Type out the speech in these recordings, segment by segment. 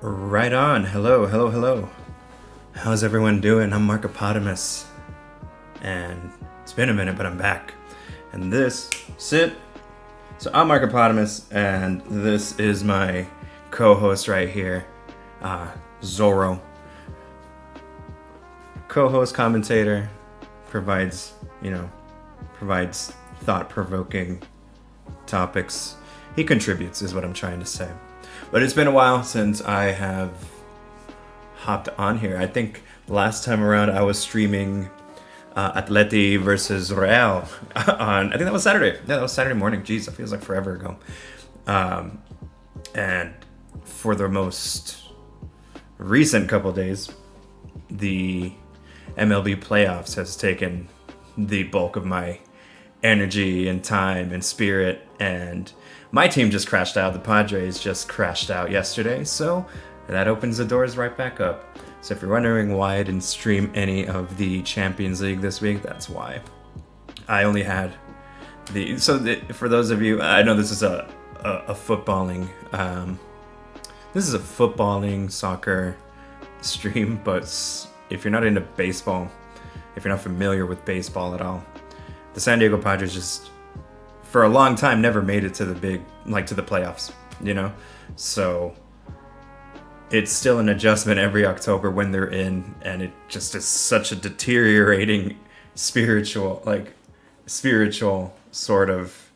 Right on. Hello, hello, hello. How's everyone doing? I'm Markopotamus. And it's been a minute, but I'm back. And sit. So I'm Markopotamus, and this is my co-host right here, Zorro. Co-host, commentator, provides, provides thought-provoking topics. He contributes, is what I'm trying to say. But it's been a while since I have hopped on here. I think last time around I was streaming Atleti versus Real on, I think that was Saturday. Yeah, that was Saturday morning. Jeez, it feels like forever ago. And for the most recent couple days, the MLB playoffs has taken the bulk of my energy and time and spirit, and my team just crashed out. The Padres just crashed out yesterday, so that opens the doors right back up. So if you're wondering why I didn't stream any of the Champions League this week, that's why. I only had for those of you, I know this is a footballing soccer stream, but if you're not into baseball, if you're not familiar with baseball at all, the San Diego Padres just, for a long time, never made it to the playoffs, So it's still an adjustment every October when they're in, and it just is such a deteriorating spiritual sort of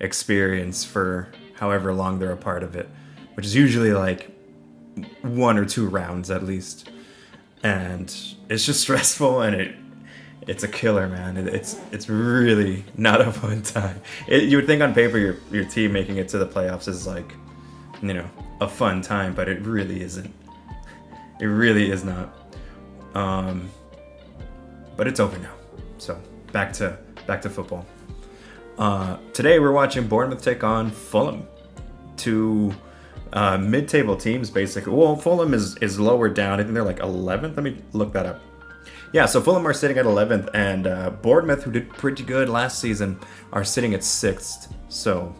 experience for however long they're a part of it, which is usually like 1 or 2 rounds at least. And it's just stressful, and it's a killer, man. It's really not a fun time. You would think on paper your team making it to the playoffs is like, a fun time, but it really isn't. It really is not. But it's over now. So back to football. Today we're watching Bournemouth take on Fulham, two mid-table teams basically. Well, Fulham is lower down. I think they're like 11th. Let me look that up. Yeah, so Fulham are sitting at 11th, and Bournemouth, who did pretty good last season, are sitting at 6th. So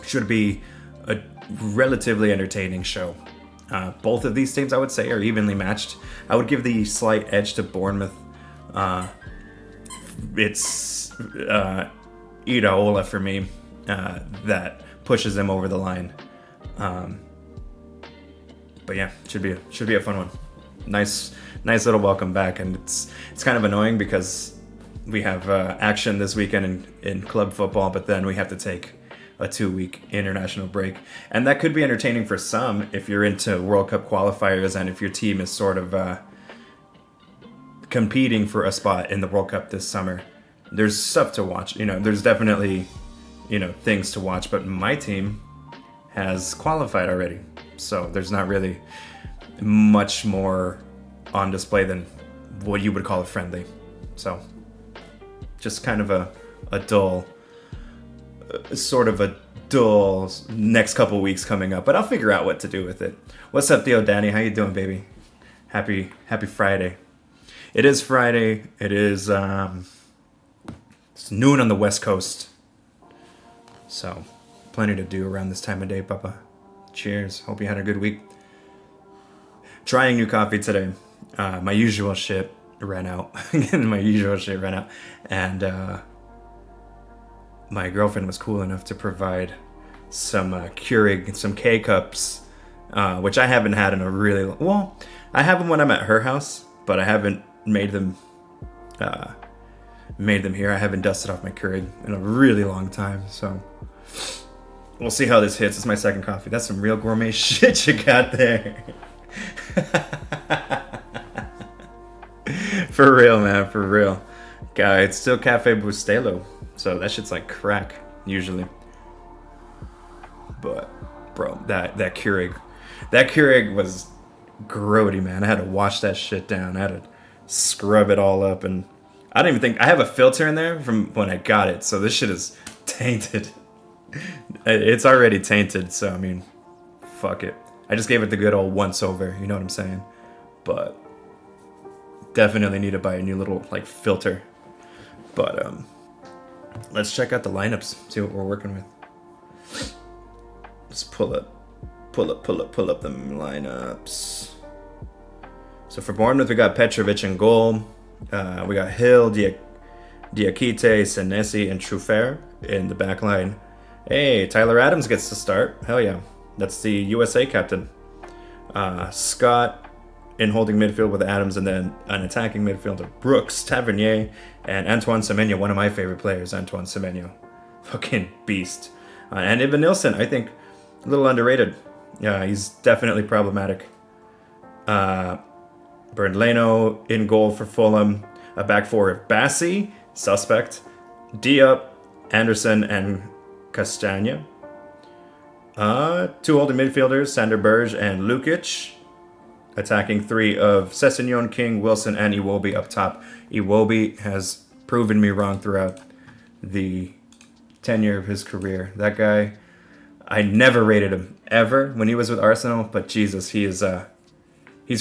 should be a relatively entertaining show. Both of these teams, I would say, are evenly matched. I would give the slight edge to Bournemouth. It's Iraola for me that pushes them over the line. But yeah, should be a fun one. Nice little welcome back, and it's kind of annoying because we have action this weekend in club football, but then we have to take a 2-week international break, and that could be entertaining for some if you're into World Cup qualifiers and if your team is sort of competing for a spot in the World Cup this summer. There's stuff to watch, there's definitely things to watch, but my team has qualified already, so there's not really much more on display than what you would call a friendly. So just kind of a dull next couple weeks coming up, but I'll figure out what to do with it. What's up, Theo Danny? How you doing, baby? Happy Friday. It is Friday. It is it's noon on the West Coast, so plenty to do around this time of day, Papa. Cheers. Hope you had a good week. Trying new coffee today. My usual shit ran out. And my girlfriend was cool enough to provide some Keurig, some K-cups, which I haven't had in a really long... Well, I have them when I'm at her house, but I haven't made them here. I haven't dusted off my Keurig in a really long time, so we'll see how this hits. It's my second coffee. That's some real gourmet shit you got there. For real, man, for real. Guy, it's still Cafe Bustelo, so that shit's like crack usually. But bro, that Keurig was grody, man. I had to wash that shit down. I had to scrub it all up, and I don't even think I have a filter in there from when I got it, so this shit is tainted. It's already tainted, so I mean, fuck it. I just gave it the good old once over, you know what I'm saying? But definitely need to buy a new little filter. But let's check out the lineups, see what we're working with. Let's pull pull up the lineups. So for Bournemouth, we got Petrovic in goal. We got Hill, Diakite, Senesi, and Trufer in the back line. Hey, Tyler Adams gets to start. Hell yeah. That's the USA captain. Scott in holding midfield with Adams, and then an attacking midfielder, Brooks, Tavernier, and Antoine Semenyo, one of my favorite players, Antoine Semenyo. Fucking beast. And Ivan Nilsson, I think, a little underrated. Yeah, he's definitely problematic. Bernleno in goal for Fulham. A back four of Bassi, suspect. Diop, Anderson, and Castagna. Two holding midfielders, Sander Berge and Lukic. Attacking three of Sessegnon, King, Wilson, and Iwobi up top. Iwobi has proven me wrong throughout the tenure of his career. That guy, I never rated him ever when he was with Arsenal, but Jesus, he's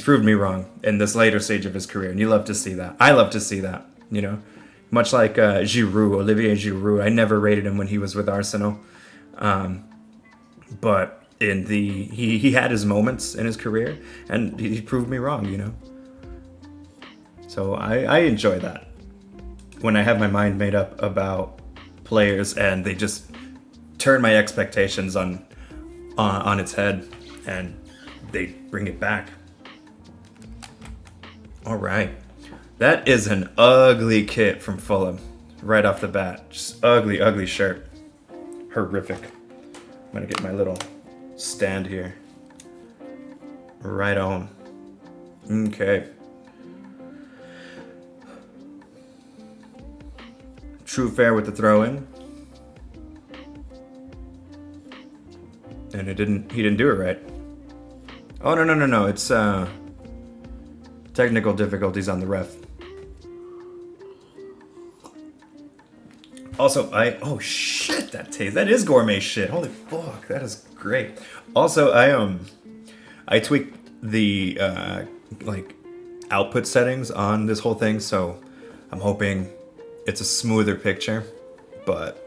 proved me wrong in this later stage of his career, and you love to see that. I love to see that, you know, much like Giroud, Olivier Giroud. I never rated him when he was with Arsenal, but he had his moments in his career, and he proved me wrong, you know. So I enjoy that when I have my mind made up about players and they just turn my expectations on its head and they bring it back. All right, that is an ugly kit from Fulham right off the bat. Just ugly shirt. Horrific. I'm gonna get my little stand here. Right on. Okay. True fair with the throw in. And he didn't do it right. Oh no. It's technical difficulties on the ref. Also, oh shit, that is gourmet shit. Holy fuck, that is great. Also, I tweaked the output settings on this whole thing, so I'm hoping it's a smoother picture. But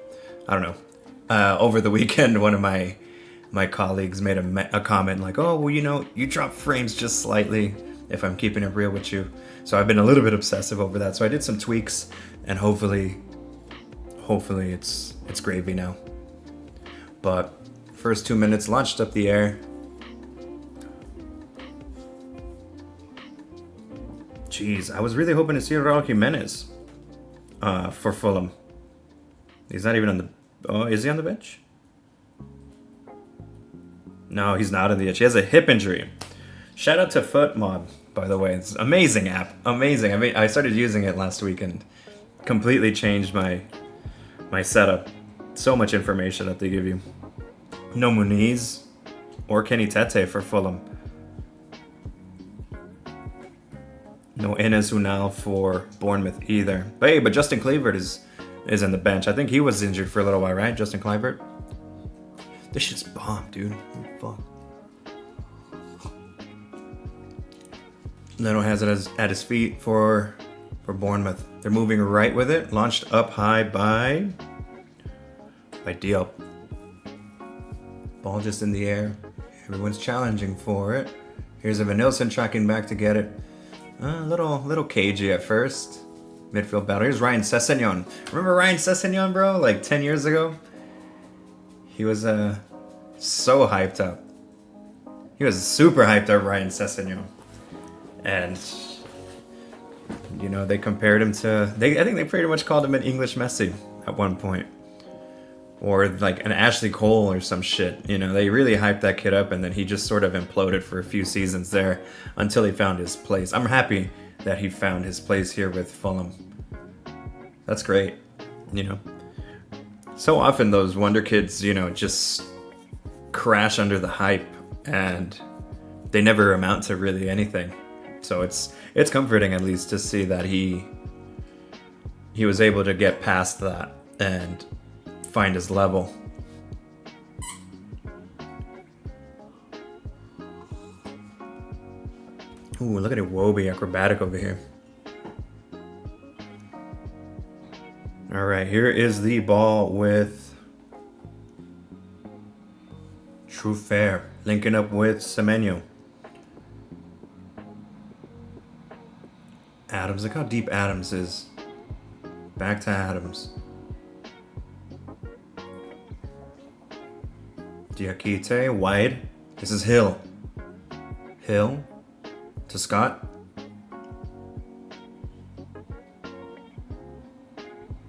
I don't know. Over the weekend, one of my colleagues made a comment like, "Oh, well, you know, you drop frames just slightly." If I'm keeping it real with you, so I've been a little bit obsessive over that. So I did some tweaks, and hopefully it's gravy now. But first 2 minutes launched up the air. Jeez, I was really hoping to see Raul Jimenez for Fulham. He's not even on the... Oh, is he on the bench? No, he's not on the bench. He has a hip injury. Shout out to FootMob, by the way. It's an amazing app. Amazing. I mean, I started using it last week and completely changed my setup. So much information that they give you. No Muniz or Kenny Tete for Fulham. No Enes Unal for Bournemouth either. But hey, but Justin Kluivert is on the bench. I think he was injured for a little while, right? Justin Kluivert? This shit's bomb, dude. Fuck. Leno has it at his feet for Bournemouth. They're moving right with it. Launched up high by Diop. Ball just in the air. Everyone's challenging for it. Here's Evan Nilsson tracking back to get it. A little cagey at first. Midfield battle. Here's Ryan Sessegnon. Remember Ryan Sessegnon, bro? Like 10 years ago? He was so hyped up. He was super hyped up, Ryan Sessegnon. And, you know, they compared him to... I think they pretty much called him an English Messi at one point. Or like an Ashley Cole or some shit. You know, they really hyped that kid up, and then he just sort of imploded for a few seasons there until he found his place. I'm happy that he found his place here with Fulham. That's great, you know. So often those wonder kids, you know, just crash under the hype and they never amount to really anything. So it's comforting at least to see that he was able to get past that and find his level. Ooh, look at Iwobi acrobatic over here. All right, here is the ball with True fair. Linking up with Semenyo. Adams. Look how deep Adams is. Back to Adams. Diakite. Wide. This is Hill. Hill. To Scott.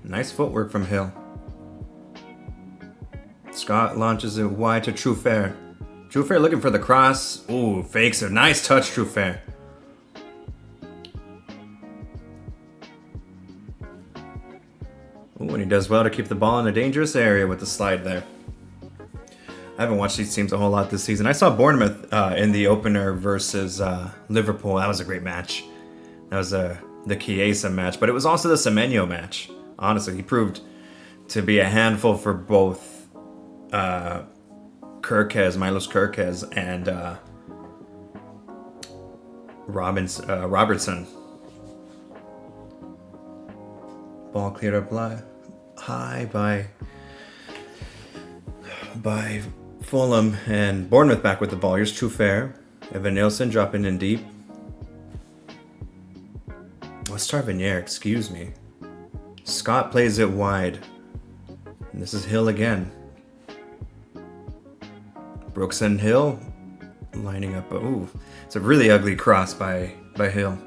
Nice footwork from Hill. Scott launches it wide to Truefair. Truefair looking for the cross. Ooh, fakes it. Nice touch, Truefair. Ooh, and he does well to keep the ball in a dangerous area with the slide there. I haven't watched these teams a whole lot this season. I saw Bournemouth in the opener versus Liverpool. That was a great match. That was the Chiesa match, but it was also the Semenyo match. Honestly, he proved to be a handful for both Milos Kerkez, and Robertson. Ball cleared up high by Fulham, and Bournemouth back with the ball. Here's Truefair. Evan Nilsson dropping in deep. Starvinier, excuse me. Scott plays it wide. And this is Hill again. Brooks and Hill lining up. Ooh, it's a really ugly cross by Hill.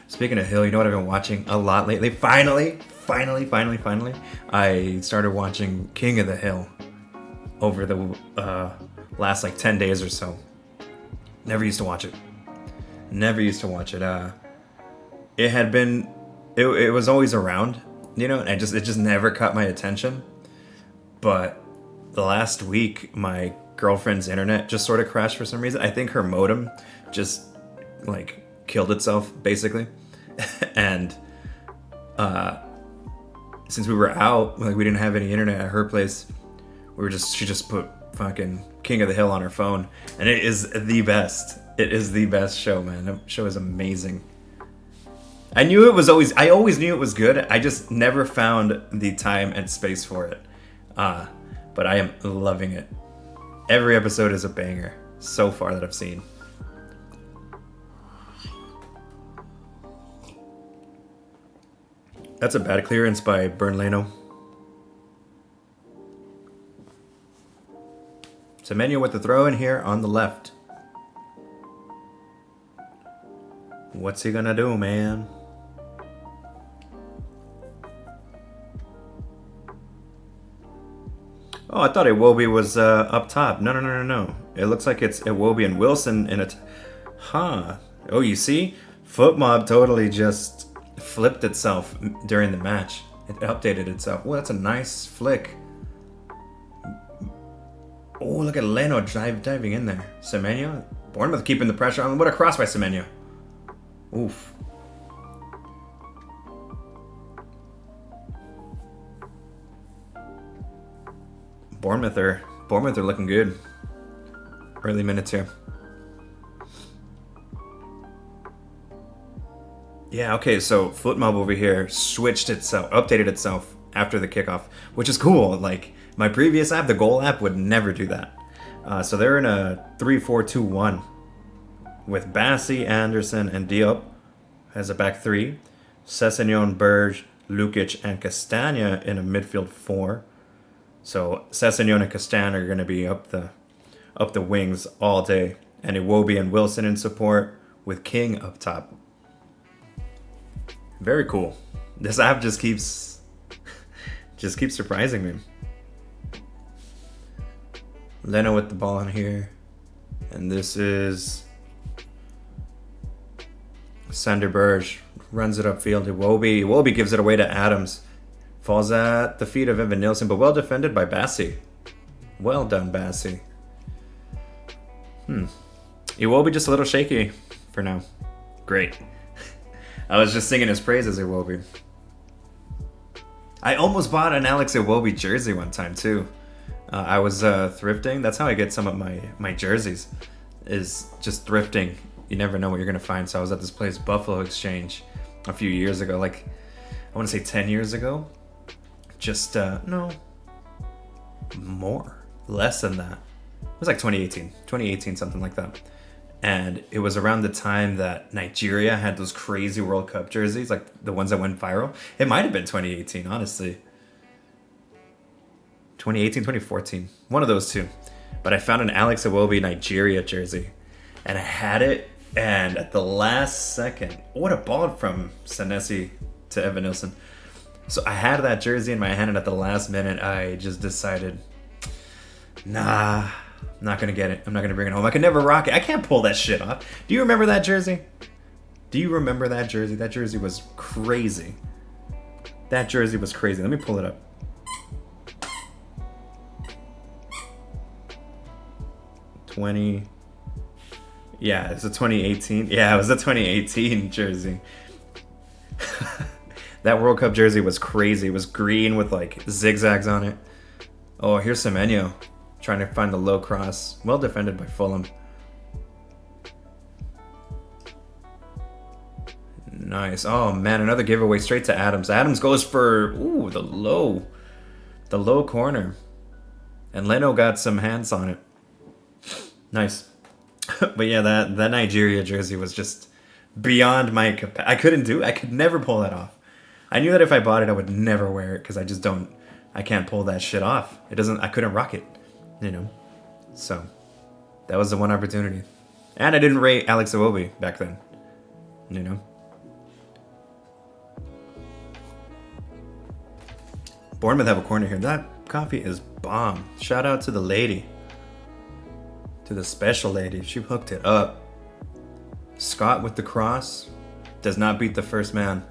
Speaking of Hill, you know what I've been watching a lot lately? Finally, I started watching King of the Hill over the last like 10 days or so. Never used to watch it. It was always around, you know, and it just never caught my attention. But the last week, my girlfriend's internet just sort of crashed for some reason. I think her modem just like killed itself, basically. And since we were out, like we didn't have any internet at her place, she just put fucking King of the Hill on her phone, and it is the best. It is the best show, man. The show is amazing. I always knew it was good. I just never found the time and space for it. But I am loving it. Every episode is a banger so far that I've seen. That's a bad clearance by Bernleno. Semenyo with the throw in here on the left. What's he gonna do, man? Oh, I thought Iwobi was up top. No. It looks like it's Iwobi and Wilson in it. Oh, you see? FootMob totally just flipped itself during the match. It updated itself. Oh, that's a nice flick. Oh, look at Leno diving in there. Semenyo. Bournemouth keeping the pressure on. What a cross by Semenyo. Oof. Bournemouth are looking good. Early minutes here. Yeah, okay, so FootMob over here updated itself after the kickoff, which is cool. Like, my previous app, the goal app, would never do that. So they're in a 3-4-2-1 with Bassi, Anderson, and Diop as a back three. Sessegnon, Berge, Lukic, and Castagna in a midfield four. So Sessegnon and Castagna are going to be up the wings all day. And Iwobi and Wilson in support with King up top. Very cool. This app just keeps surprising me. Leno with the ball in here. And this is Sander Berge. Runs it upfield to Iwobi. Iwobi gives it away to Adams. Falls at the feet of Evan Nilsson, but well defended by Bassi. Well done, Bassi. Iwobi just a little shaky for now. Great. I was just singing his praises, Iwobi. I almost bought an Alex Iwobi jersey one time, too. I was thrifting. That's how I get some of my jerseys, is just thrifting. You never know what you're going to find. So I was at this place, Buffalo Exchange, a few years ago. Like, I want to say 10 years ago. Just, no. less than that. It was like 2018, something like that. And it was around the time that Nigeria had those crazy World Cup jerseys, like the ones that went viral. It might have been 2018, honestly. 2018, 2014, one of those two. But I found an Alex Iwobi Nigeria jersey, and I had it, and at the last second, what a ball from Senesi to Evan Nilsson. So I had that jersey in my hand, and at the last minute, I just decided, nah, I'm not going to get it. I'm not going to bring it home. I could never rock it. I can't pull that shit off. Do you remember that jersey? Do you remember that jersey? That jersey was crazy. That jersey was crazy. Let me pull it up. Yeah, it's a 2018. Yeah, it was a 2018 jersey. That World Cup jersey was crazy. It was green with like zigzags on it. Oh, here's Semenyo trying to find the low cross. Well defended by Fulham. Nice. Oh man, another giveaway straight to Adams. Adams goes for the low corner. And Leno got some hands on it. Nice. But yeah, that Nigeria jersey was just beyond my capacity. I could never pull that off. I knew that if I bought it, I would never wear it because I can't pull that shit off. I couldn't rock it, So that was the one opportunity. And I didn't rate Alex Iwobi back then, Bournemouth have a corner here. That coffee is bomb. Shout out to the lady. To the special lady. She hooked it up. Scott with the cross. Does not beat the first man.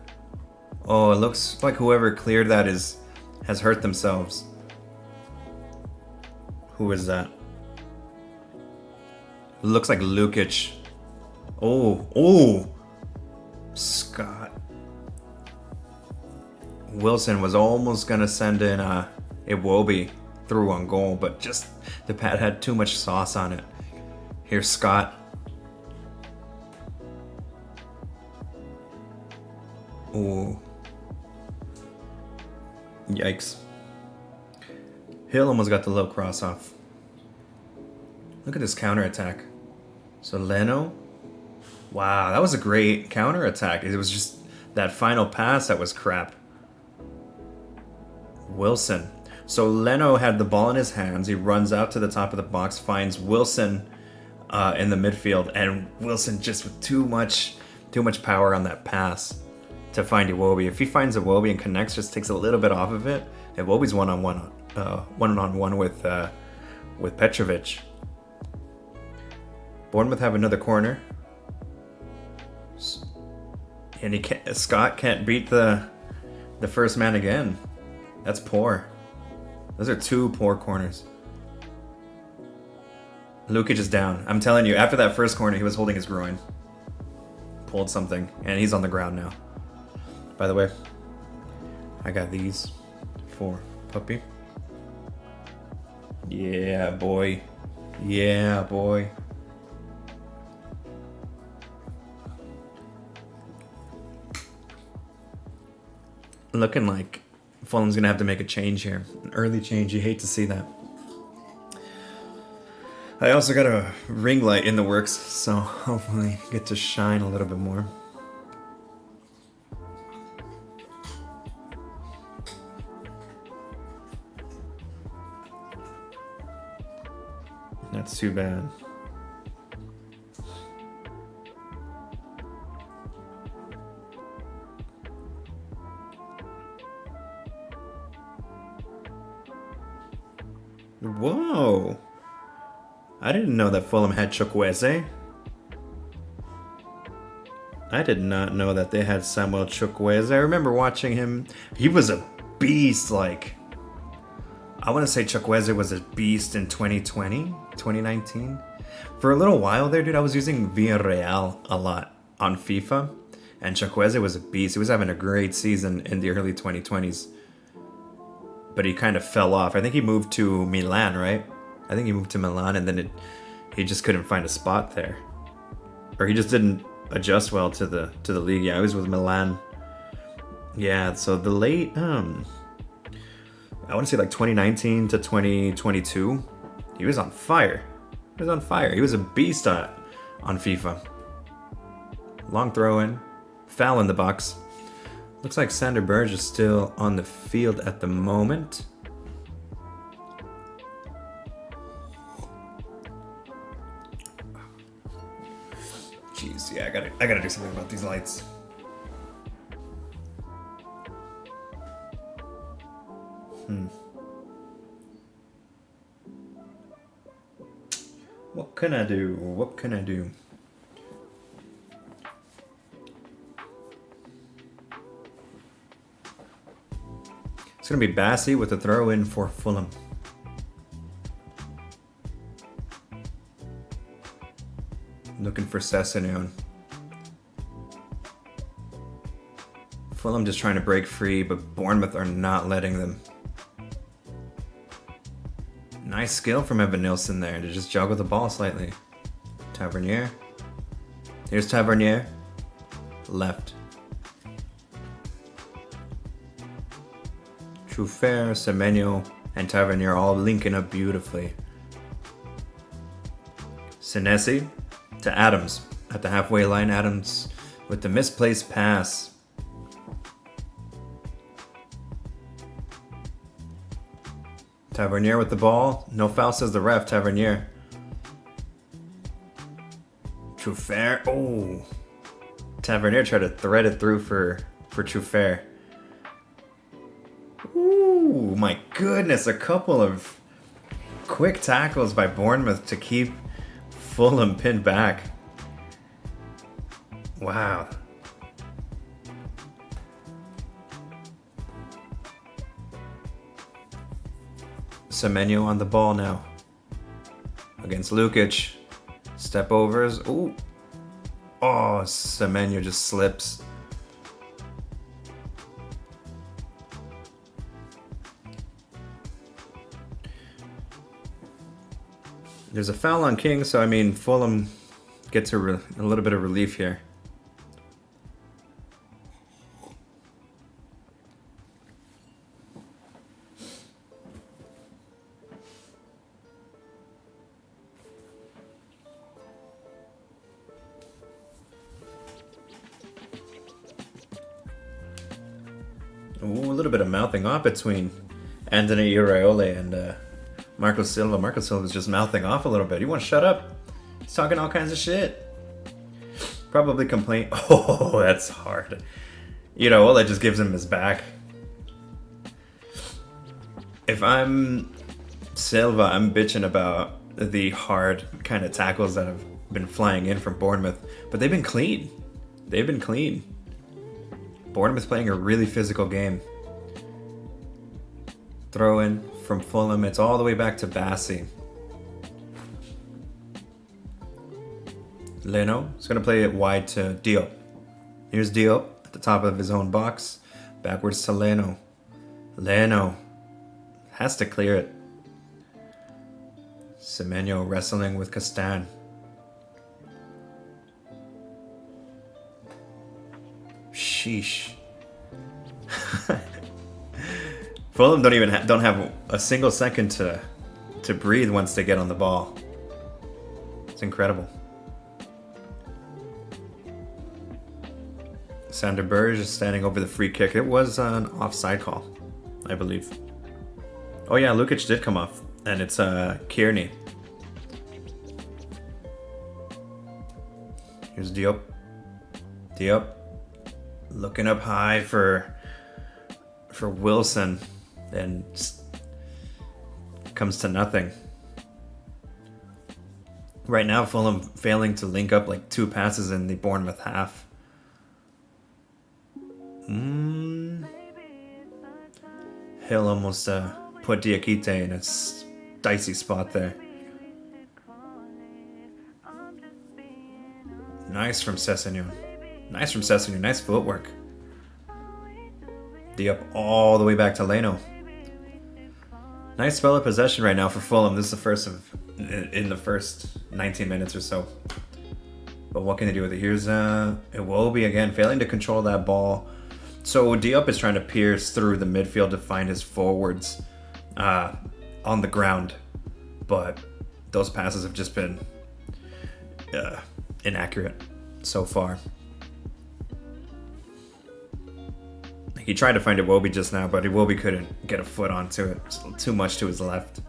Oh, it looks like whoever cleared that has hurt themselves. Who is that? It looks like Lukic. Oh. Scott. Wilson was almost going to send in Iwobi through on goal, but just the pad had too much sauce on it. Here's Scott. Oh. Yikes. Hill almost got the low cross off. Look at this counterattack. So Leno. Wow, that was a great counterattack. It was just that final pass that was crap. Wilson. So Leno had the ball in his hands. He runs out to the top of the box, finds Wilson in the midfield, and Wilson just with too much power on that pass to find Iwobi. If he finds Iwobi and connects, just takes a little bit off of it. Iwobi's one-on-one with Petrovic. Bournemouth have another corner, and Scott can't beat the first man again. That's poor. Those are two poor corners. Lukic is down. I'm telling you, after that first corner, he was holding his groin. Pulled something, and he's on the ground now. By the way, I got these for Puppy. Yeah, boy. Yeah, boy. Looking like Fulham's going to have to make a change here. An early change. You hate to see that. I also got a ring light in the works, so hopefully get to shine a little bit more. That's too bad. Whoa! I didn't know that Fulham had Chukwueze. I did not know that they had Samuel Chukwueze. I remember watching him. He was a beast, like... I want to say Chukwueze was a beast in 2020, 2019. For a little while there, dude, I was using Villarreal a lot on FIFA. And Chukwueze was a beast. He was having a great season in the early 2020s. But he kind of fell off. I think he moved to Milan, right? I think he moved to Milan, and then he just couldn't find a spot there. Or he just didn't adjust well to the league. Yeah, I was with Milan. Yeah, so the late I want to say like 2019 to 2022. He was on fire. He was on fire. He was a beast on FIFA. Long throw in. Foul in the box. Looks like Sander Berge is still on the field at the moment. Jeez, yeah, I gotta do something about these lights. What can I do? What can I do? It's gonna be Bassey with a throw in for Fulham. Looking for Sessegnon. Fulham just trying to break free, but Bournemouth are not letting them. Nice skill from Evan Nilsson there to just juggle the ball slightly. Tavernier. Here's Tavernier. Left. Trufer, Semenyo, and Tavernier all linking up beautifully. Senesi to Adams at the halfway line. Adams with the misplaced pass. Tavernier with the ball. No foul, says the ref. Tavernier. Trufer. Oh. Tavernier tried to thread it through for Trufer. Ooh, my goodness. A couple of quick tackles by Bournemouth to keep Fulham pinned back. Wow. Semenyo on the ball now. Against Lukic. Step overs. Ooh. Oh, Semenyo just slips. There's a foul on King, so I mean, Fulham gets a little bit of relief here. Ooh, a little bit of mouthing off between Anthony Iraola and Marco Silva. Marco Silva's just mouthing off a little bit. He won't shut up. He's talking all kinds of shit. Probably complain. Oh, that's hard. Iraola just gives him his back. If I'm Silva, I'm bitching about the hard kind of tackles that have been flying in from Bournemouth. But they've been clean. They've been clean. Bournemouth's playing a really physical game. Throw in from Fulham. It's all the way back to Bassey. Leno is going to play it wide to Diop. Here's Diop at the top of his own box. Backwards to Leno. Leno has to clear it. Semenyo wrestling with Castan. Sheesh. Fulham don't have a single second to breathe once they get on the ball. It's incredible. Sander Berge is standing over the free kick. It was an offside call, I believe. Oh yeah, Lukic did come off, and it's Kearney. Here's Diop. Diop looking up high for Wilson, and comes to nothing. Right now, Fulham failing to link up like 2 passes in the Bournemouth half. Hill almost put Diakite in a dicey spot there. Nice from Sessegnon. Nice from Sessegnon. Nice footwork. Diop all the way back to Leno. Nice spell of possession right now for Fulham. This is the first in the first 19 minutes or so. But what can they do with it? Here's Iwobi again, failing to control that ball. So Diop is trying to pierce through the midfield to find his forwards. on the ground, but those passes have just been inaccurate so far. He tried to find Iwobi just now, but Iwobi couldn't get a foot onto it. Too much to his left.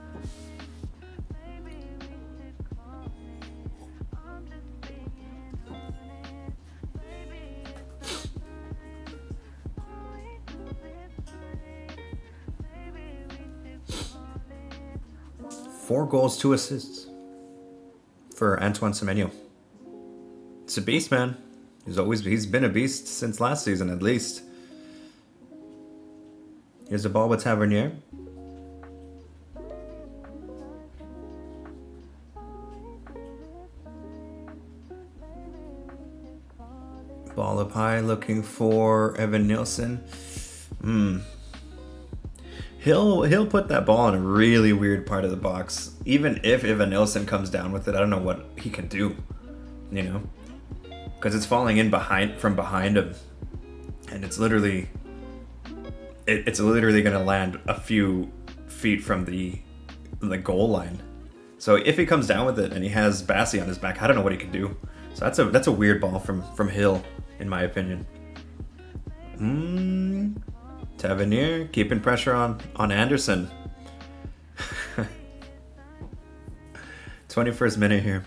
Four goals, 2 assists for Antoine Semenyo. It's a beast, man. He's been a beast since last season, at least. Here's the ball with Tavernier. Ball up high, looking for Evan Nilsson. He'll put that ball in a really weird part of the box. Even if Evan Nilsson comes down with it, I don't know what he can do. You know, because it's falling in from behind him, and it's literally going to land a few feet from the goal line. So if he comes down with it and he has Bassi on his back, I don't know what he can do. So that's a weird ball from Hill, in my opinion. Tavernier keeping pressure on Anderson. 21st minute here.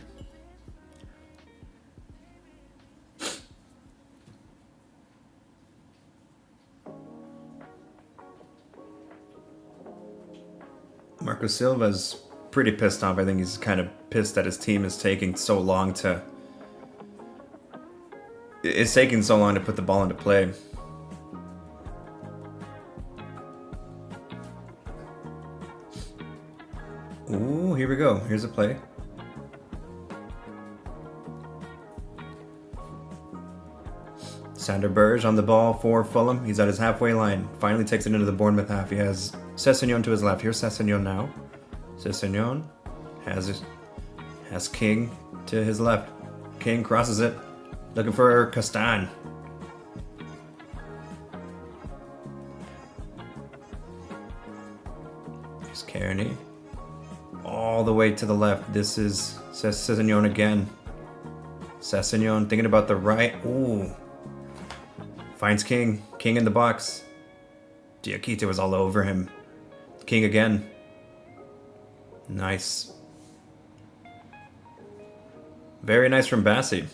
Marco Silva's pretty pissed off. I think he's kind of pissed that his team is taking so long to... It's taking so long to put the ball into play. Ooh, here we go. Here's a play. Sander Berge on the ball for Fulham. He's at his halfway line. Finally takes it into the Bournemouth half. He has Sessegnon to his left. Here's Sessegnon now. Sessegnon has King to his left. King crosses it. Looking for Castan. Here's Kearney. All the way to the left. This is Sessegnon again. Sessegnon thinking about the right. Ooh. Finds King. King in the box. Diakite was all over him. King again. Nice. Very nice from Bassi.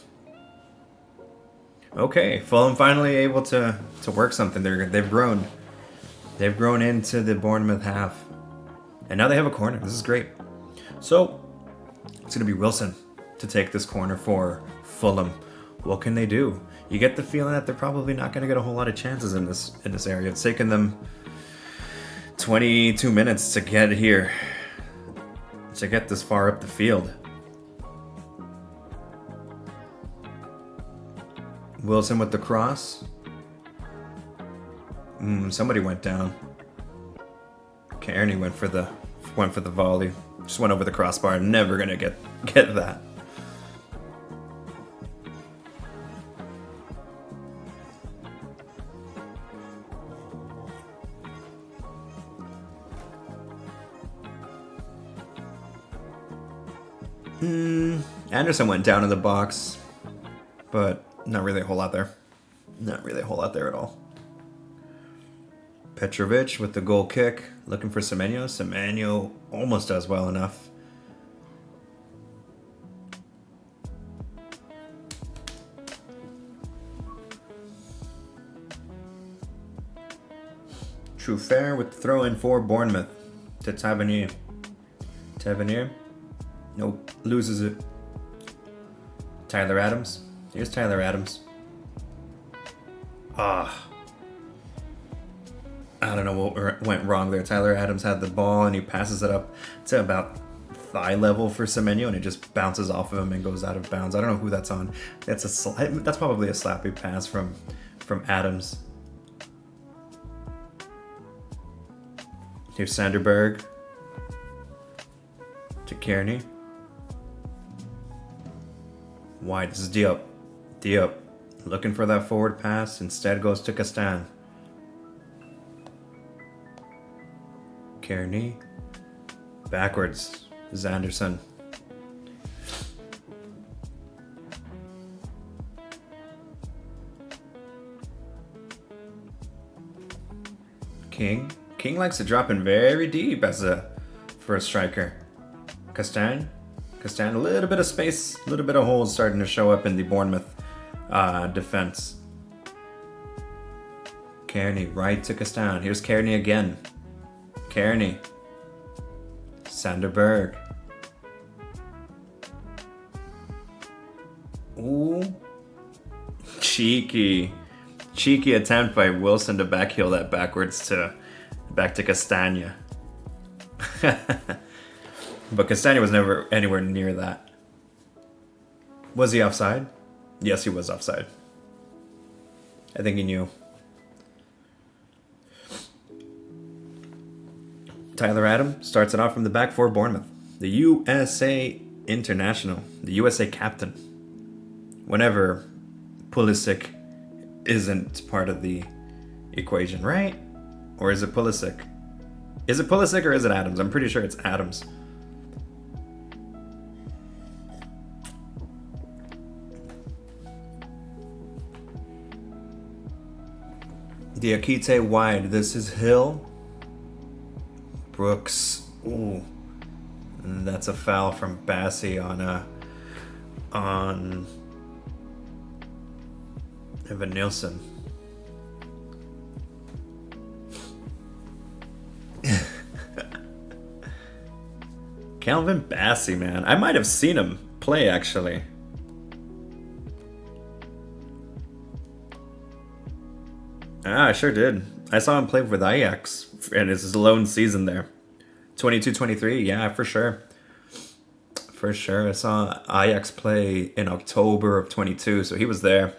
Okay, Fulham finally able to work something. They've grown. They've grown into the Bournemouth half. And now they have a corner. This is great. So, it's going to be Wilson to take this corner for Fulham. What can they do? You get the feeling that they're probably not going to get a whole lot of chances in this area. It's taken them 22 minutes to get here, to get this far up the field. Wilson with the cross. Somebody went down. Kearney went for the volley. Just went over the crossbar. Never gonna get that. Anderson went down in the box, but not really a whole lot there. Not really a whole lot there at all. Petrovic with the goal kick, looking for Semenyo. Semenyo almost does well enough. Truffert with the throw in for Bournemouth to Tavernier. Tavernier, nope, loses it. Tyler Adams. Here's Tyler Adams. I don't know what went wrong there. Tyler Adams had the ball and he passes it up to about thigh level for Semenyo and it just bounces off of him and goes out of bounds. I don't know who that's on. That's probably a slappy pass from Adams. Here's Sanderberg to Kearney. Wide. This is Diop. Diop looking for that forward pass. Instead goes to Castan. Kearney. Backwards is Anderson. King. King likes to drop in very deep as a first striker. Castan, a little bit of space, a little bit of holes starting to show up in the Bournemouth defense. Kearney, right to Castan. Here's Kearney again. Kearney. Sanderberg. Ooh. Cheeky attempt by Wilson to backheel that back to Castagna. But Castagna was never anywhere near that. Was he offside? Yes, he was offside. I think he knew. Tyler Adam starts it off from the back for Bournemouth. The USA international, the USA captain. Whenever Pulisic isn't part of the equation, right? Or is it Pulisic? Is it Pulisic or is it Adams? I'm pretty sure it's Adams. Diakite wide. This is Hill. Brooks. Ooh. And that's a foul from Bassi on Evan Nielsen. Calvin Bassi, man. I might have seen him play, actually. I sure did. I saw him play with Ajax, and it's his lone season there. 22-23, yeah, for sure. For sure. I saw Ajax play in October of 22, so he was there.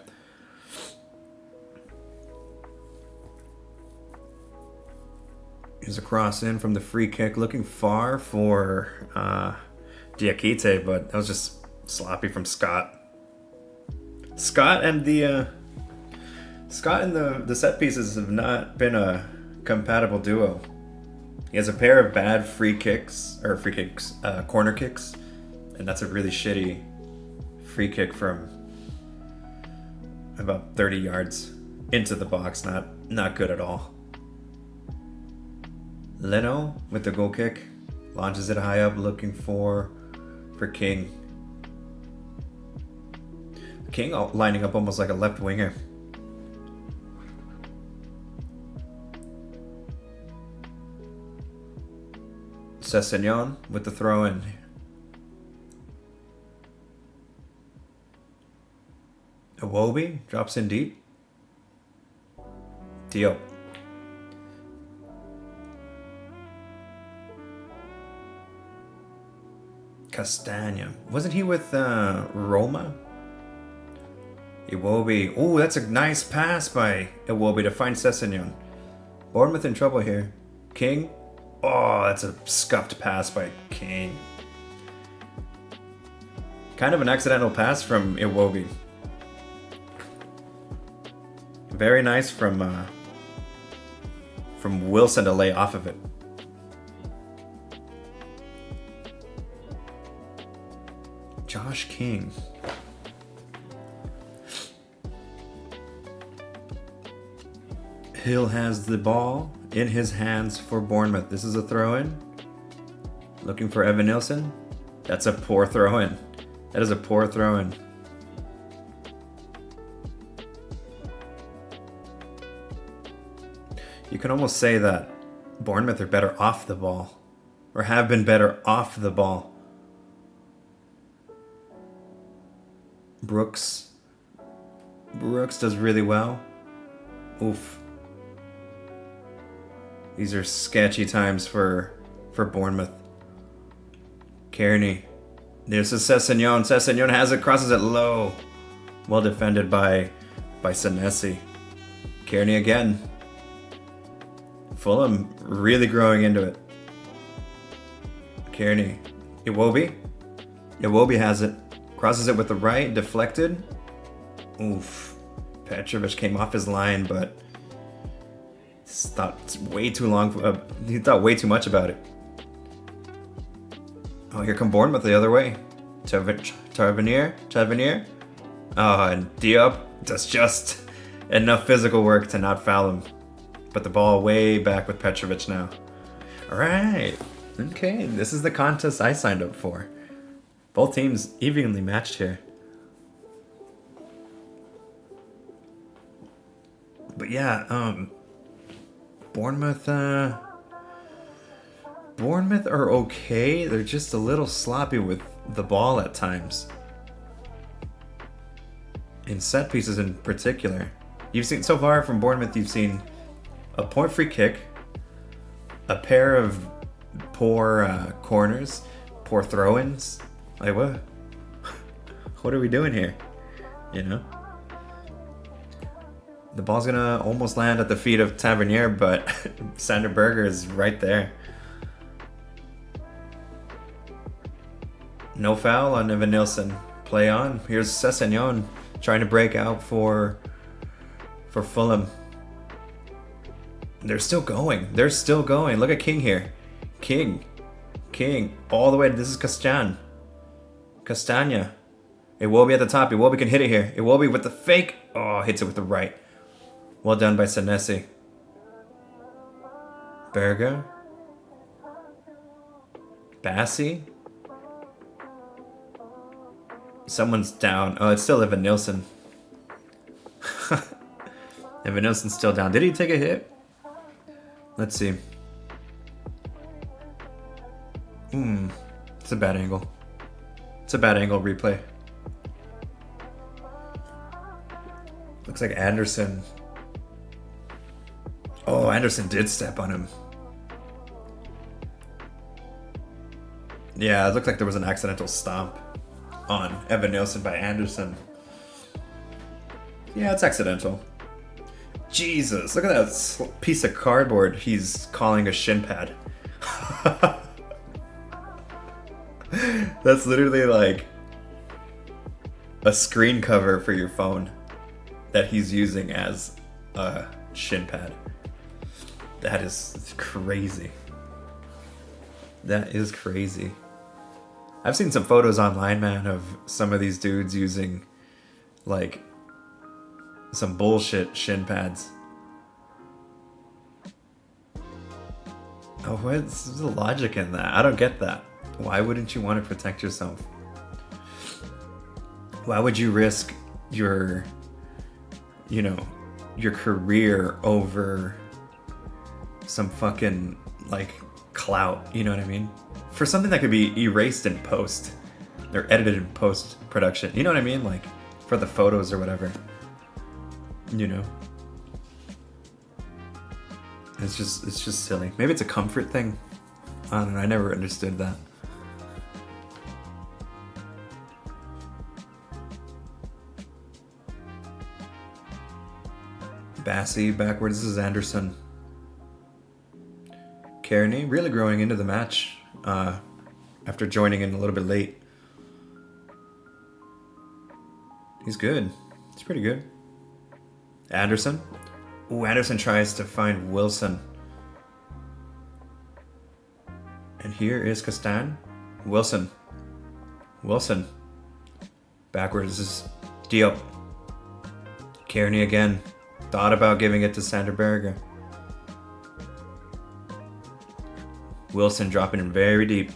Here's a cross in from the free kick, looking far for Diakite, but that was just sloppy from Scott. Scott and the set pieces have not been a compatible duo. He has a pair of bad corner kicks, and that's a really shitty free kick from about 30 yards into the box. Not good at all. Leno with the goal kick, launches it high up, looking for King. King lining up almost like a left winger. Sessegnon with the throw in. Iwobi drops in deep. Diop. Castagna. Wasn't he with Roma? Iwobi. Oh, that's a nice pass by Iwobi to find Sessegnon. Bournemouth in trouble here. King. Oh, that's a scuffed pass by King. Kind of an accidental pass from Iwobi. Very nice from Wilson to lay off of it. Josh King. Hill has the ball in his hands for Bournemouth. This is a throw-in. Looking for Evan Nielsen. That's a poor throw-in. That is a poor throw-in. You can almost say that Bournemouth are better off the ball, or have been better off the ball. Brooks does really well. Oof. These are sketchy times for Bournemouth. Kearney. This is Sessegnon. Sessegnon has it, crosses it low. Well defended by Senesi. Kearney again. Fulham really growing into it. Kearney. Iwobi. Iwobi has it. Crosses it with the right, deflected. Oof. Petrovic came off his line, but thought way too long. He thought way too much about it. Oh, here come Bournemouth the other way. Tavernier. Oh, and Diop does just enough physical work to not foul him. But the ball way back with Petrovic now. All right. Okay, this is the contest I signed up for. Both teams evenly matched here. But yeah, Bournemouth are okay. They're just a little sloppy with the ball at times. In set pieces in particular. You've seen, so far from Bournemouth, you've seen a point free kick, a pair of poor corners, poor throw-ins. Like, what? What are we doing here? You know? The ball's gonna almost land at the feet of Tavernier, but Sander Berger is right there. No foul on Evan Nilsson. Play on. Here's Sessegnon trying to break out for Fulham. They're still going. Look at King here. King. All the way. This is Castagna. Iwobi at the top. Iwobi can hit it here. Iwobi with the fake. Oh, hits it with the right. Well done by Senesi. Berger. Bassi. Someone's down. Oh, it's still Evan Nilsson. Evan Nilsson's still down. Did he take a hit? Let's see. It's a bad angle. It's a bad angle replay. Looks like Anderson. Oh, Anderson did step on him. Yeah, it looked like there was an accidental stomp on Evan Nilsson by Anderson. Yeah, it's accidental. Jesus, look at that piece of cardboard he's calling a shin pad. That's literally like a screen cover for your phone that he's using as a shin pad. That is crazy. That is crazy. I've seen some photos online, man, of some of these dudes using like some bullshit shin pads. Oh, what's the logic in that? I don't get that. Why wouldn't you want to protect yourself? Why would you risk your career over some fucking like clout, you know what I mean? For something that could be erased in post or edited in post production, you know what I mean? Like for the photos or whatever, you know? It's just silly. Maybe it's a comfort thing. I don't know. I never understood that. Bassi backwards. This is Anderson. Kearney really growing into the match after joining in a little bit late. He's good. He's pretty good. Anderson. Ooh, Anderson tries to find Wilson. And here is Castan. Wilson. Backwards. This is Diop. Kearney again. Thought about giving it to Sander Berger. Wilson dropping in very deep.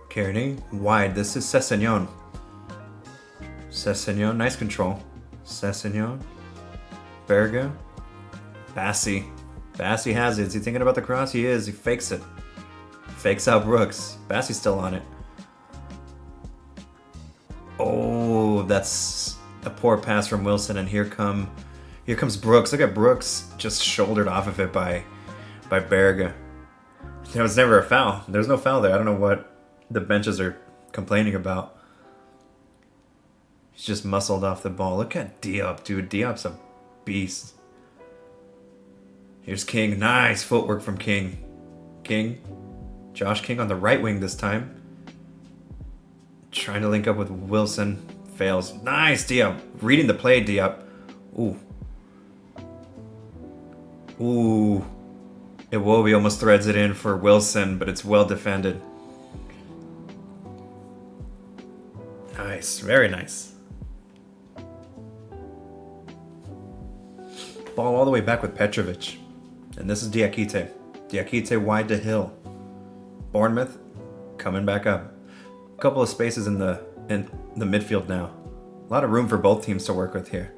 Kearney, wide. This is Sessegnon. Nice control. Sessegnon. Berger. Bassi has it. Is he thinking about the cross? He is. He fakes it. Fakes out Brooks. Bassi's still on it. Oh, that's a poor pass from Wilson, and here comes Brooks. Look at Brooks just shouldered off of it by Berger. There was never a foul. There's no foul there. I don't know what the benches are complaining about. He's just muscled off the ball. Look at Diop, dude. Diop's a beast. Here's King. Nice footwork from King. Josh King on the right wing this time. Trying to link up with Wilson. fails. Nice, Diop. Reading the play, Diop. Ooh. Ooh. Iwobi almost threads it in for Wilson, but it's well defended. Nice. Very nice. Ball all the way back with Petrovic. And this is Diakite. Diakite wide to Hill. Bournemouth coming back up. A couple of spaces in the midfield now. A lot of room for both teams to work with here.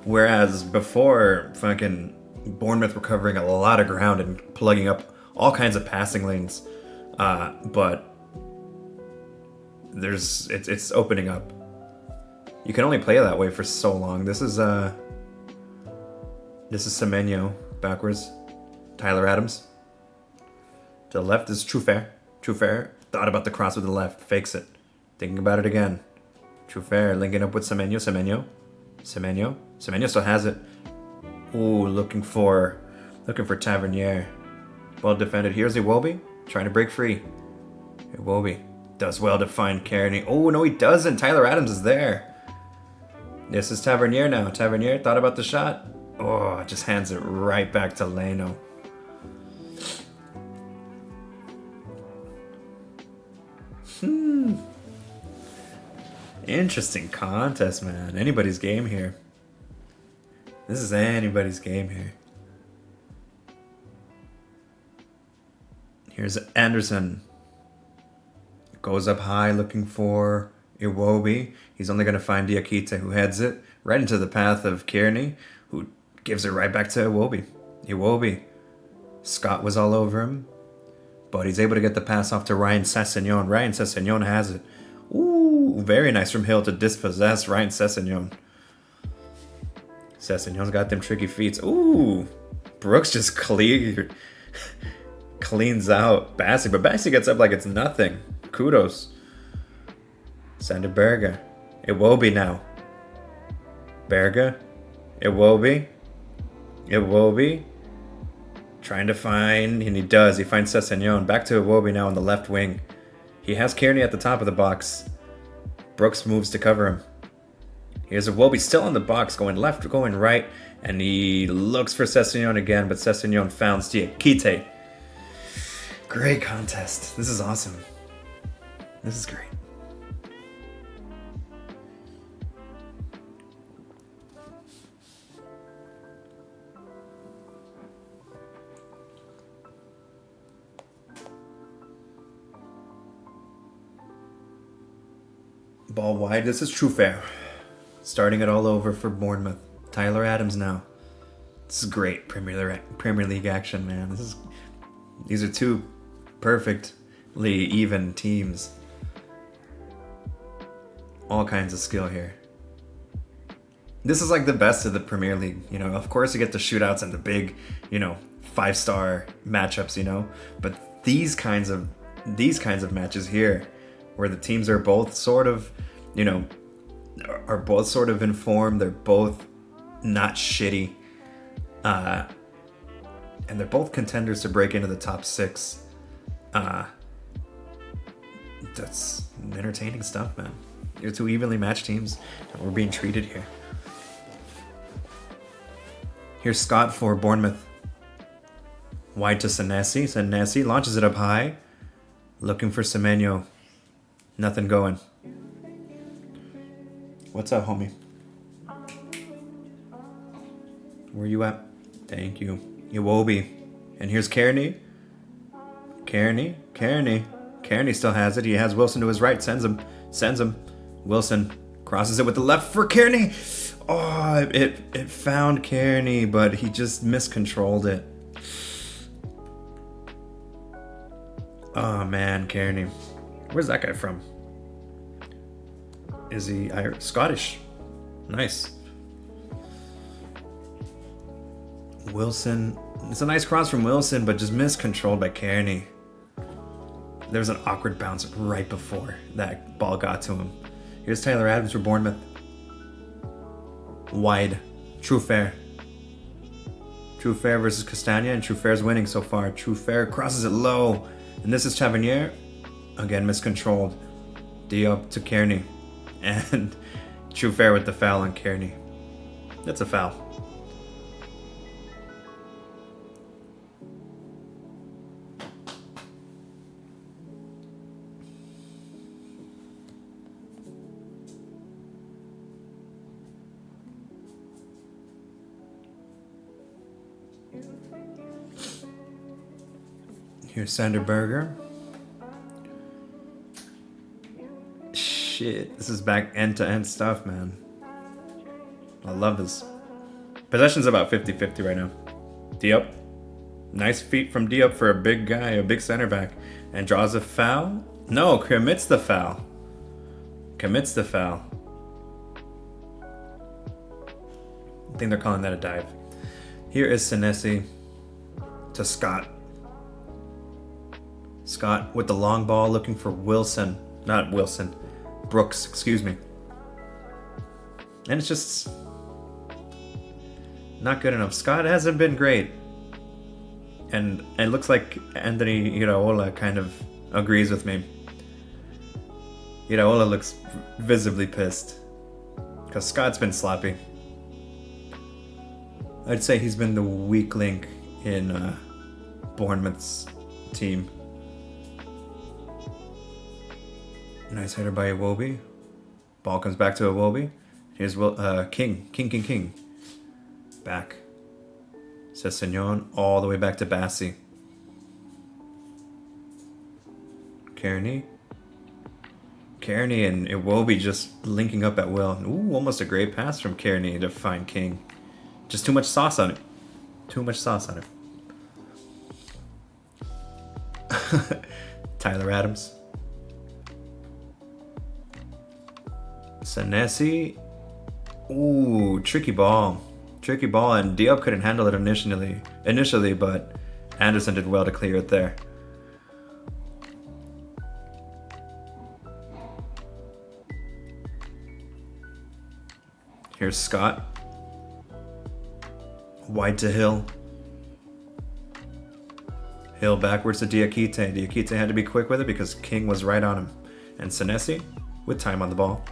Whereas before, fucking Bournemouth were covering a lot of ground and plugging up all kinds of passing lanes. But it's opening up. You can only play that way for so long. This is Semenyo backwards. Tyler Adams. To the left is Trufair. Trufair thought about the cross with the left. Fakes it. Thinking about it again. Trufair linking up with Semenyo. Semenyo still has it. Ooh, looking for Tavernier. Well defended. Here's Iwobi. Trying to break free. Iwobi does well to find Kearney. Oh, no, he doesn't. Tyler Adams is there. This is Tavernier now. Tavernier thought about the shot. Oh, just hands it right back to Leno. Interesting contest, man. Anybody's game here. This is anybody's game here. Here's Anderson. Goes up high looking for Iwobi. He's only going to find Diakite, who heads it right into the path of Kearney, who gives it right back to Iwobi. Iwobi. Scott was all over him, but he's able to get the pass off to Ryan Sessegnon. Ryan Sessegnon has it. Ooh, very nice from Hill to dispossess Ryan Sessegnon. Sessegnon's got them tricky feet. Ooh, Brooks just cleans out Bassi, but Bassi gets up like it's nothing. Kudos. Sander Berge. Iwobi now. Berge. Iwobi. Trying to find, and he does. He finds Sessegnon. Back to Iwobi now on the left wing. He has Kearney at the top of the box. Brooks moves to cover him. Here's Iwobi still in the box, going left, going right, and he looks for Sessegnon again, but Sessegnon found Diakite. Great contest. This is awesome. This is great. Ball wide. This is Trufair. Starting it all over for Bournemouth. Tyler Adams now. This is great Premier League action, man. These are two perfectly even teams. All kinds of skill here. This is like the best of the Premier League. You know, of course you get the shootouts and the big, 5-star matchups, but these kinds of matches here, where the teams are both sort of, in form. They're both not shitty. And they're both contenders to break into the top 6. That's entertaining stuff, man. You're two evenly matched teams, and we're being treated here. Here's Scott for Bournemouth. Wide to Senesi. Senesi launches it up high. Looking for Semenyo. Nothing going. What's up, homie? Where you at? Thank you. Iwobi. And here's Kearney. Kearney still has it. He has Wilson to his right. Sends him. Wilson crosses it with the left for Kearney. Oh, it found Kearney, but he just miscontrolled it. Oh, man, Kearney. Where's that guy from? Is he Irish? Scottish? Nice. Wilson. It's a nice cross from Wilson, but just miscontrolled by Kearney. There was an awkward bounce right before that ball got to him. Here's Tyler Adams for Bournemouth. Wide. Trufair versus Castagna, and Trufair's winning so far. Trufair crosses it low, and this is Tavernier. Again, miscontrolled. Diop to Kearney. And True Fair with the foul on Kearney. That's a foul. Here's Sander Berger. Shit, this is back end-to-end stuff, man. I love this. Possession's about 50-50 right now. Diop. Nice feet from Diop for a big guy, a big center back. And draws a foul? No, commits the foul. Commits the foul. I think they're calling that a dive. Here is Senesi to Scott. Scott with the long ball looking for Wilson. Not Wilson. Brooks, excuse me. And it's just not good enough. Scott hasn't been great. And it looks like Anthony Iraola kind of agrees with me. Iraola looks visibly pissed. Because Scott's been sloppy. I'd say he's been the weak link in Bournemouth's team. Nice header by Iwobi. Ball comes back to Iwobi. Here's King. Back. Sessegnon all the way back to Bassi. Kearney and Iwobi just linking up at will. Ooh, almost a great pass from Kearney to find King. Just too much sauce on it. Too much sauce on it. Tyler Adams. Senesi. Ooh, tricky ball. Tricky ball, and Diop couldn't handle it initially, but Anderson did well to clear it there. Here's Scott. Wide to Hill. Hill backwards to Diakite. Diakite had to be quick with it because King was right on him. And Senesi with time on the ball.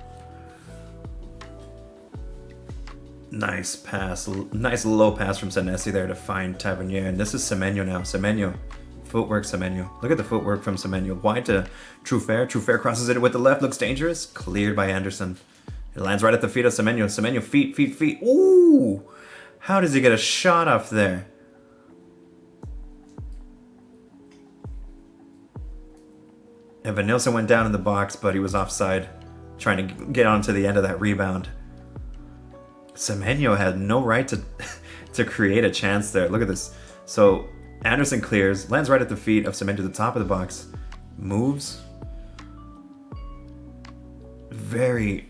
Nice pass. Nice low pass from Senesi there to find Tavernier. And this is Semenyo now. Semenyo. Footwork Semenyo. Look at the footwork from Semenyo. Wide to True Fair. True Fair crosses it with the left. Looks dangerous. Cleared by Anderson. It lands right at the feet of Semenyo. Semenyo feet. Ooh! How does he get a shot off there? Evan Nilsson went down in the box, but he was offside. Trying to get onto the end of that rebound. Semenyo had no right to create a chance there. Look at this. So Anderson clears, lands right at the feet of Semenyo to the top of the box, moves. He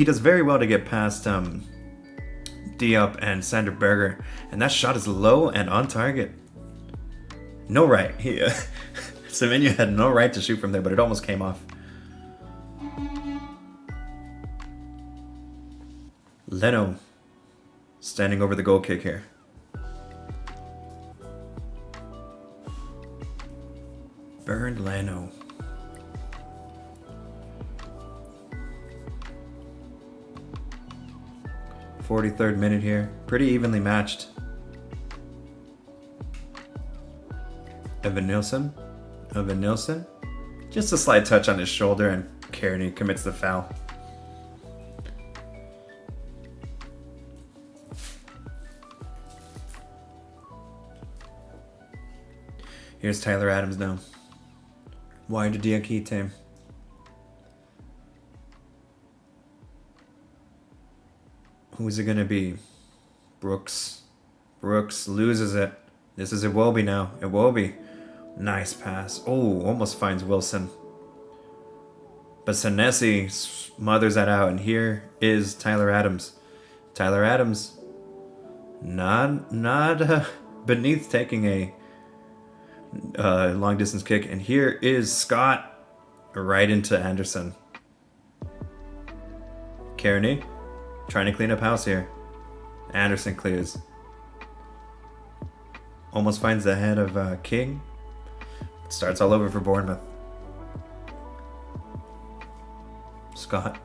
does very well to get past Diop and Sander Berger, and that shot is low and on target. No right. Semenyo had no right to shoot from there, but it almost came off. Leno standing over the goal kick here. Bernd Leno. .43rd minute here. Pretty evenly matched. Evan Nilsson. Just a slight touch on his shoulder, and Kearney commits the foul. Here's Tyler Adams now. Wide to Diakite. Who's it gonna be? Brooks loses it. This is Iwobi now. Iwobi. Nice pass. Oh, almost finds Wilson. But Senesi smothers that out, and here is Tyler Adams. Tyler Adams not beneath taking a long distance kick, and here is Scott right into Anderson. Kearney trying to clean up house here. Anderson clears. Almost finds the head of King. Starts all over for Bournemouth. Scott.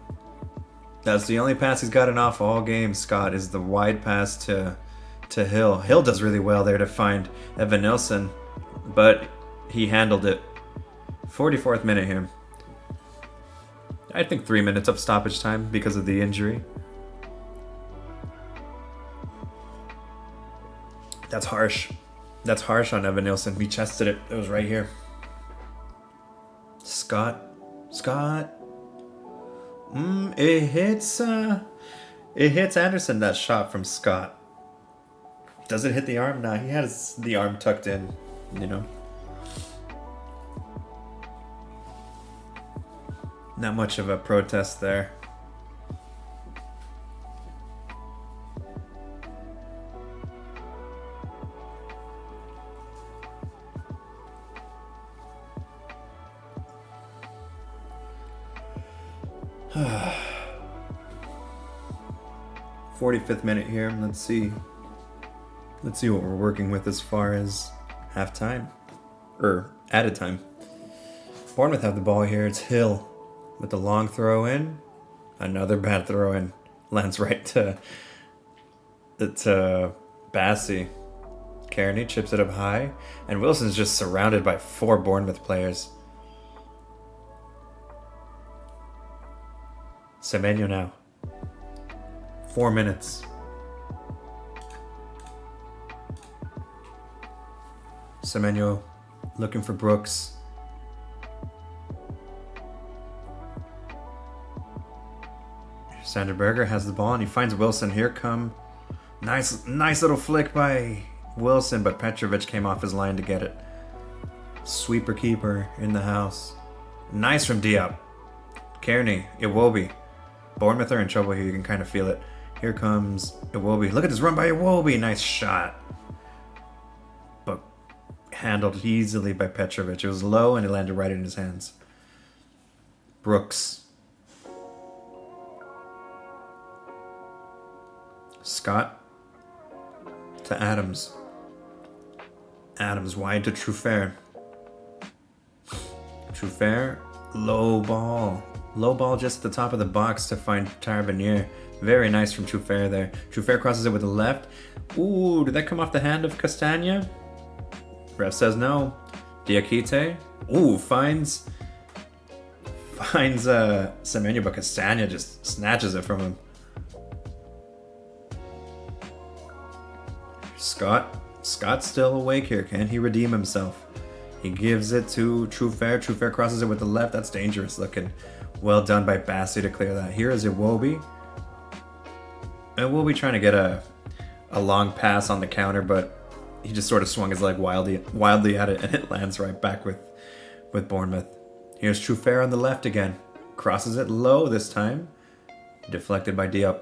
That's the only pass he's gotten off all game, Scott, is the wide pass to Hill. Hill does really well there to find Evan Nilsson, but he handled it. 44th minute here. I think 3 minutes of stoppage time because of the injury. That's harsh. That's harsh on Evan Nilsson. We chested it. It was right here. Scott. It hits Anderson, that shot from Scott. Does it hit the arm? Nah, he has the arm tucked in, you know. Not much of a protest there. Ah. 45th minute here. Let's see what we're working with as far as halftime or added time. Bournemouth have the ball here. It's Hill with the long throw in. Another bad throw in. Lands right to Bassi. Kearney chips it up high, and Wilson's just surrounded by 4 Bournemouth players. Semenyo now. 4 minutes. Semenyo looking for Brooks. Sander Berger has the ball and he finds Wilson. Here come nice little flick by Wilson, but Petrovic came off his line to get it. Sweeper keeper in the house. Nice from Diop. Kearney, Iwobi. Bournemouth are in trouble here. You can kind of feel it. Here comes Iwobi. Look at this run by Iwobi. Nice shot. But handled easily by Petrovic. It was low and it landed right in his hands. Brooks. Scott to Adams. Adams wide to Truffert. Truffert, low ball. Low ball just at the top of the box to find Tarbanier. Very nice from Truffert there. Truffert crosses it with the left. Ooh, did that come off the hand of Castagna? Ref says no. Diakite. Ooh, finds Semenyo, but Castagna just snatches it from him. Scott's still awake here. Can he redeem himself? He gives it to Truffert. Truffert crosses it with the left. That's dangerous looking. Well done by Bassi to clear that. Here is Iwobi. And we'll be trying to get a long pass on the counter, but he just sort of swung his leg wildly at it, and it lands right back with Bournemouth. Here's Truffert on the left again. Crosses it low this time. Deflected by Diop.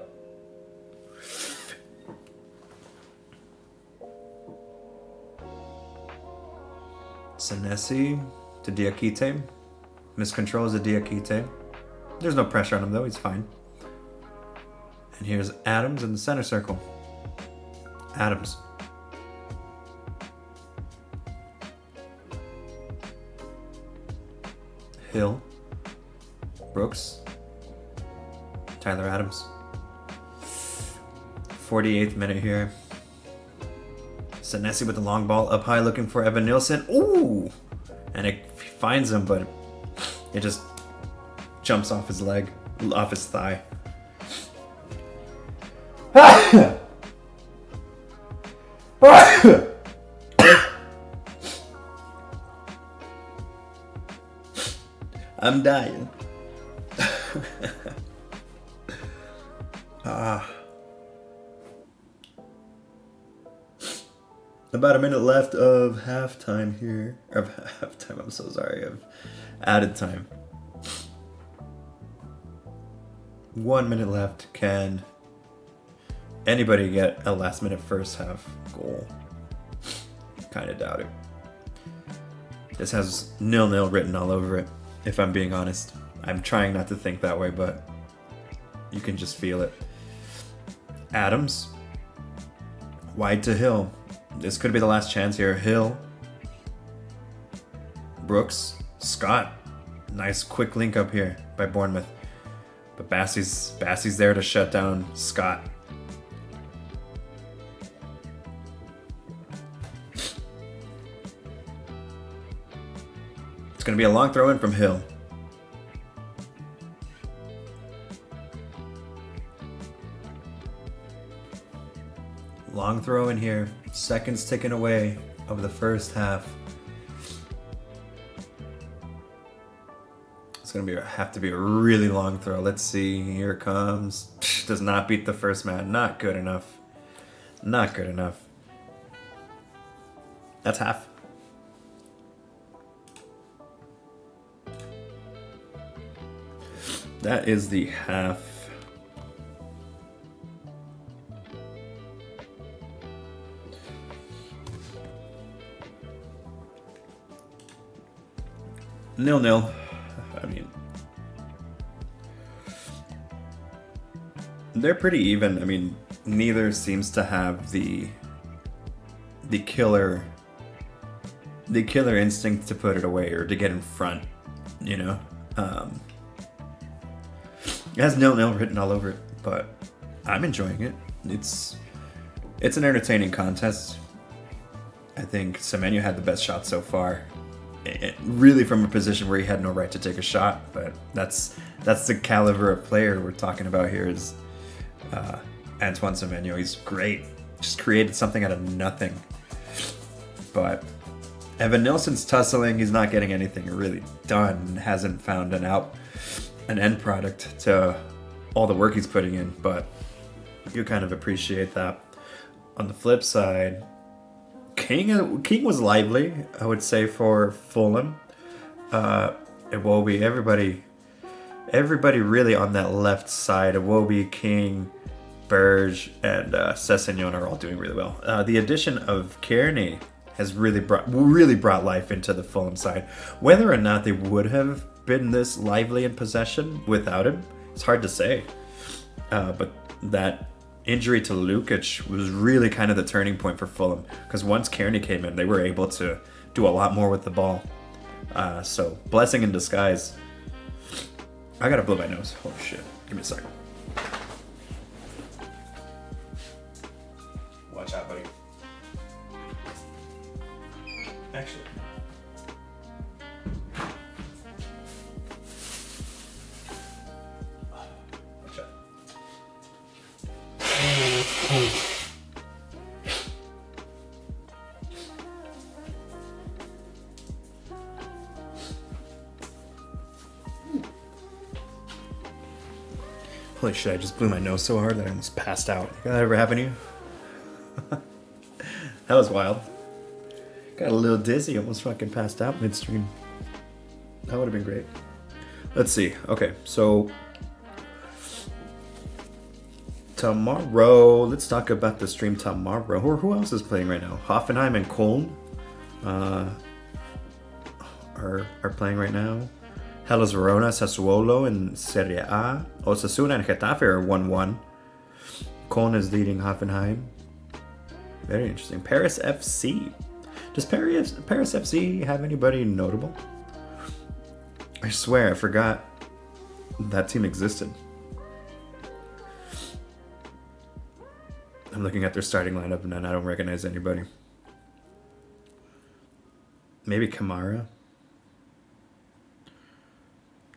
Senesi to Diakite. Miscontrols the Diakite. There's no pressure on him though, he's fine. And here's Adams in the center circle. Adams. Hill. Brooks. Tyler Adams. 48th minute here. Senesi with the long ball up high looking for Evan Nilsson. Ooh! And it finds him, but it just jumps off his leg, off his thigh. I'm dying. About a minute left of halftime here. Of halftime, I'm so sorry. Of added time. 1 minute left. Can anybody get a last minute first half goal? Kind of doubt it. This has 0-0 written all over it, if I'm being honest. I'm trying not to think that way, but you can just feel it. Adams. Wide to Hill. This could be the last chance here. Hill. Brooks. Scott. Nice quick link up here by Bournemouth. But Bassey's there to shut down Scott. It's going to be a long throw in from Hill. Long throw in here. Seconds ticking away of the first half. It's going to have to be a really long throw. Let's see. Here it comes. Does not beat the first man. Not good enough. Not good enough. That's half. That is the half. Nil. I mean, they're pretty even. I mean, neither seems to have the killer instinct to put it away or to get in front, you know. It has 0-0 written all over it, but I'm enjoying it. It's an entertaining contest. I think Semenyo had the best shot so far. Really from a position where he had no right to take a shot, but that's the caliber of player we're talking about here is Antoine Semenyo. He's great. Just created something out of nothing. But Evan Nilsson's tussling. He's not getting anything really done. Hasn't found an end product to all the work he's putting in, but you kind of appreciate that. On the flip side, King was lively, I would say, for Fulham. Iwobi, everybody really on that left side. Iwobi, King, Burge, and Sessegnon are all doing really well. The addition of Kearney has really brought life into the Fulham side. Whether or not they would have been this lively in possession without him, it's hard to say. But that injury to Lukic was really kind of the turning point for Fulham, because once Kearney came in, they were able to do a lot more with the ball. So blessing in disguise. I gotta blow my nose. Holy shit. Give me a second. Watch out, buddy. Actually. Watch out. Holy shit, I just blew my nose so hard that I almost passed out. Did that ever happen to you? That was wild. Got a little dizzy, almost fucking passed out midstream. That would have been great. Let's see. Okay, so tomorrow, let's talk about the stream tomorrow. Who else is playing right now? Hoffenheim and Köln are playing right now. Hellas Verona, Sassuolo in Serie A. Osasuna and Getafe are 1-1. Köln is leading Hoffenheim. Very interesting. Paris FC. Does Paris FC have anybody notable? I swear, I forgot that team existed. I'm looking at their starting lineup and I don't recognize anybody. Maybe Kamara?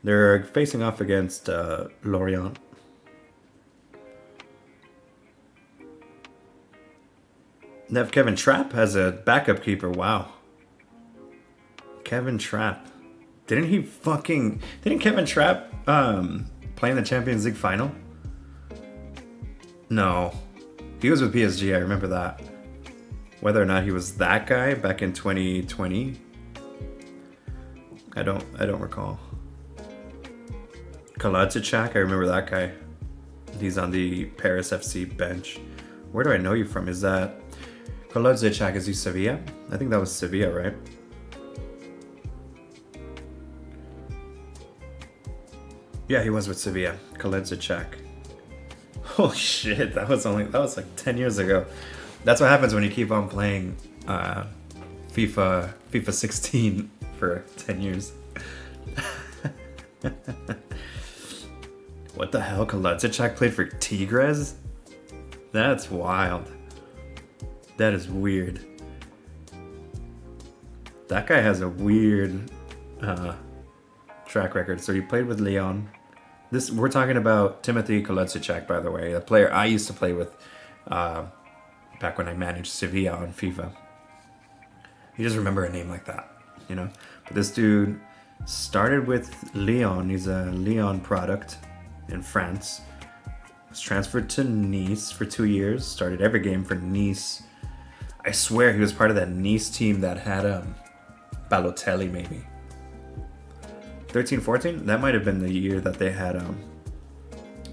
They're facing off against Lorient. They have Kevin Trapp as a backup keeper. Wow. Kevin Trapp. Didn't Kevin Trapp play in the Champions League final? No. He was with PSG, I remember that. Whether or not he was that guy back in 2020, I don't recall. Kalajdzic, I remember that guy. He's on the Paris FC bench. Where do I know you from? Is that Kalajdzic? Is he Sevilla? I think that was Sevilla, right? Yeah, he was with Sevilla. Kalajdzic. Holy shit, that was like 10 years ago. That's what happens when you keep on playing FIFA 16 for 10 years. What the hell? Koledzic played for Tigres? That's wild. That is weird. That guy has a weird track record. So he played with Leon. We're talking about Timothy Koledzic, by the way, a player I used to play with back when I managed Sevilla on FIFA. You just remember a name like that, you know? But this dude started with Lyon. He's a Lyon product in France. Was transferred to Nice for 2 years. Started every game for Nice. I swear he was part of that Nice team that had Balotelli, maybe. 13-14? That might have been the year that they had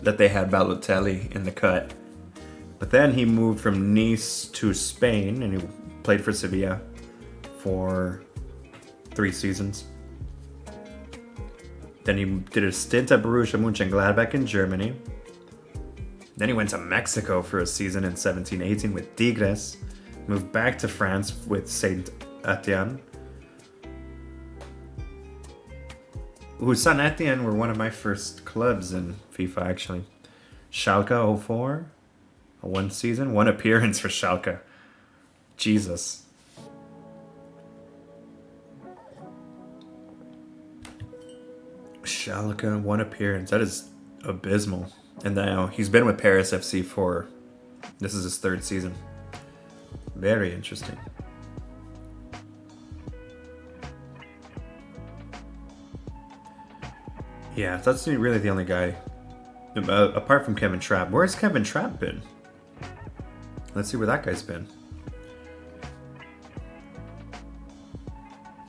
Balotelli in the cut. But then he moved from Nice to Spain and he played for Sevilla for 3 seasons. Then he did a stint at Borussia Mönchengladbach in Germany. Then he went to Mexico for a season in 17-18 with Tigres. Moved back to France with Saint Etienne. Saint Etienne were one of my first clubs in FIFA, actually. Schalke 04. 1 season, 1 appearance for Schalke. Jesus. Schalke, 1 appearance. That is abysmal. And now he's been with Paris FC for... This is his 3rd season. Very interesting. Yeah, that's really the only guy. Apart from Kevin Trapp. Where's Kevin Trapp been? Let's see where that guy's been.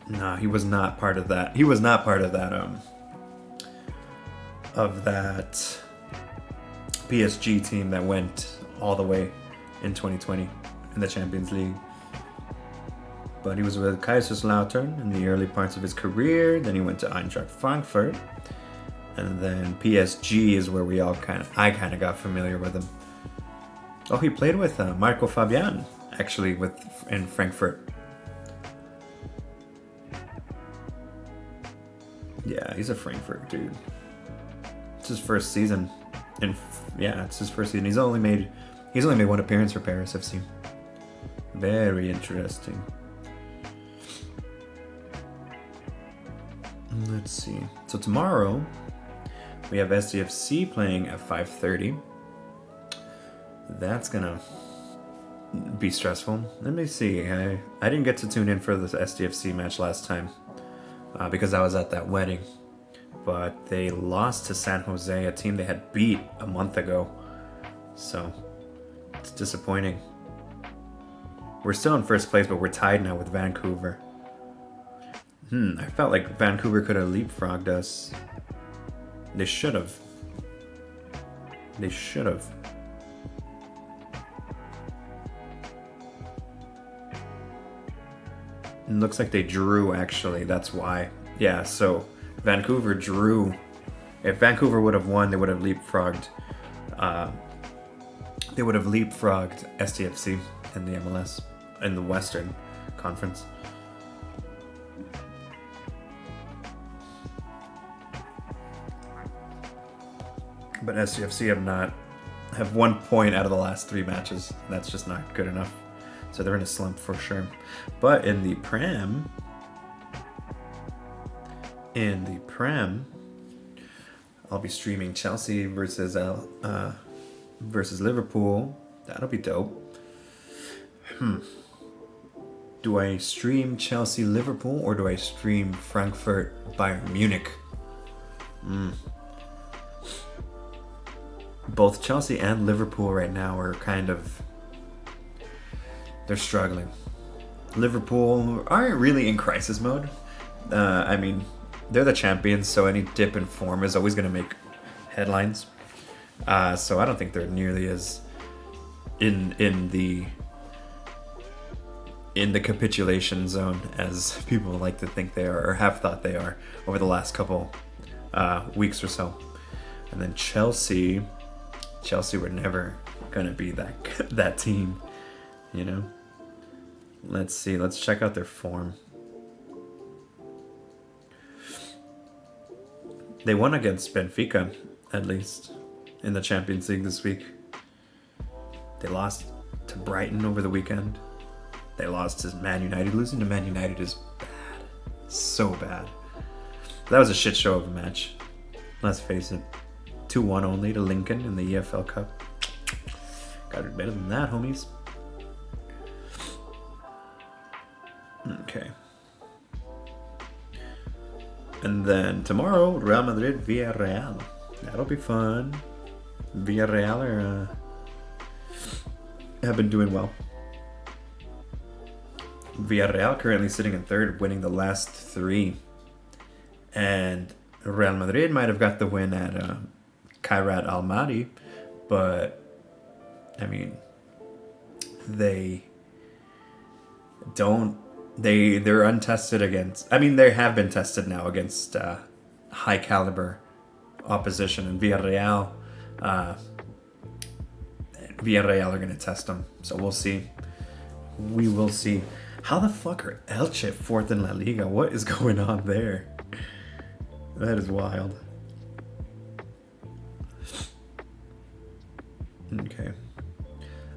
Nah, he was not part of that. He was not part of that PSG team that went all the way in 2020 in the Champions League. But he was with Kaiserslautern in the early parts of his career. Then he went to Eintracht Frankfurt. And then PSG is where I kind of got familiar with him. Oh, he played with Marco Fabian, actually, in Frankfurt. Yeah, he's a Frankfurt dude. It's his first season. It's his first season. He's only made 1 appearance for Paris FC. Very interesting. Let's see. So tomorrow we have SDFC playing at 5:30. That's gonna be stressful. Let me see. I didn't get to tune in for the SDFC match last time because I was at that wedding. But they lost to San Jose, a team they had beat a month ago. So it's disappointing. We're still in first place, but we're tied now with Vancouver. I felt like Vancouver could have leapfrogged us. They should have. They should have. It looks like they drew, actually. That's why. Yeah, so Vancouver drew. If Vancouver would have won, they would have leapfrogged. They would have leapfrogged STFC in the MLS, in the Western Conference. But STFC have 1 point out of the last 3 matches. That's just not good enough. So they're in a slump for sure. But in the Prem, I'll be streaming Chelsea versus Liverpool. That'll be dope. Do I stream Chelsea Liverpool or do I stream Frankfurt Bayern Munich? Both Chelsea and Liverpool right now are they're struggling. Liverpool aren't really in crisis mode. I mean, they're the champions, so any dip in form is always going to make headlines. So I don't think they're nearly as in the capitulation zone as people like to think they are or have thought they are over the last couple weeks or so. And then Chelsea were never going to be that team, you know? Let's see. Let's check out their form. They won against Benfica at least, in the Champions League this week. They lost to Brighton over the weekend. They lost to Man United. Losing to Man United is bad. So bad. That was a shit show of a match. Let's face it. 2-1 only to Lincoln in the EFL Cup. Gotta be better than that, homies. Okay. And then tomorrow, Real Madrid, Villarreal. That'll be fun. Villarreal have been doing well. Villarreal currently sitting in third, winning the last 3. And Real Madrid might have got the win at Kairat Almaty, but I mean, they're untested against. I mean, they have been tested now against high caliber opposition, and Villarreal are going to test them. So we'll see. We will see. How the fuck are Elche 4th in La Liga? What is going on there? That is wild. Okay.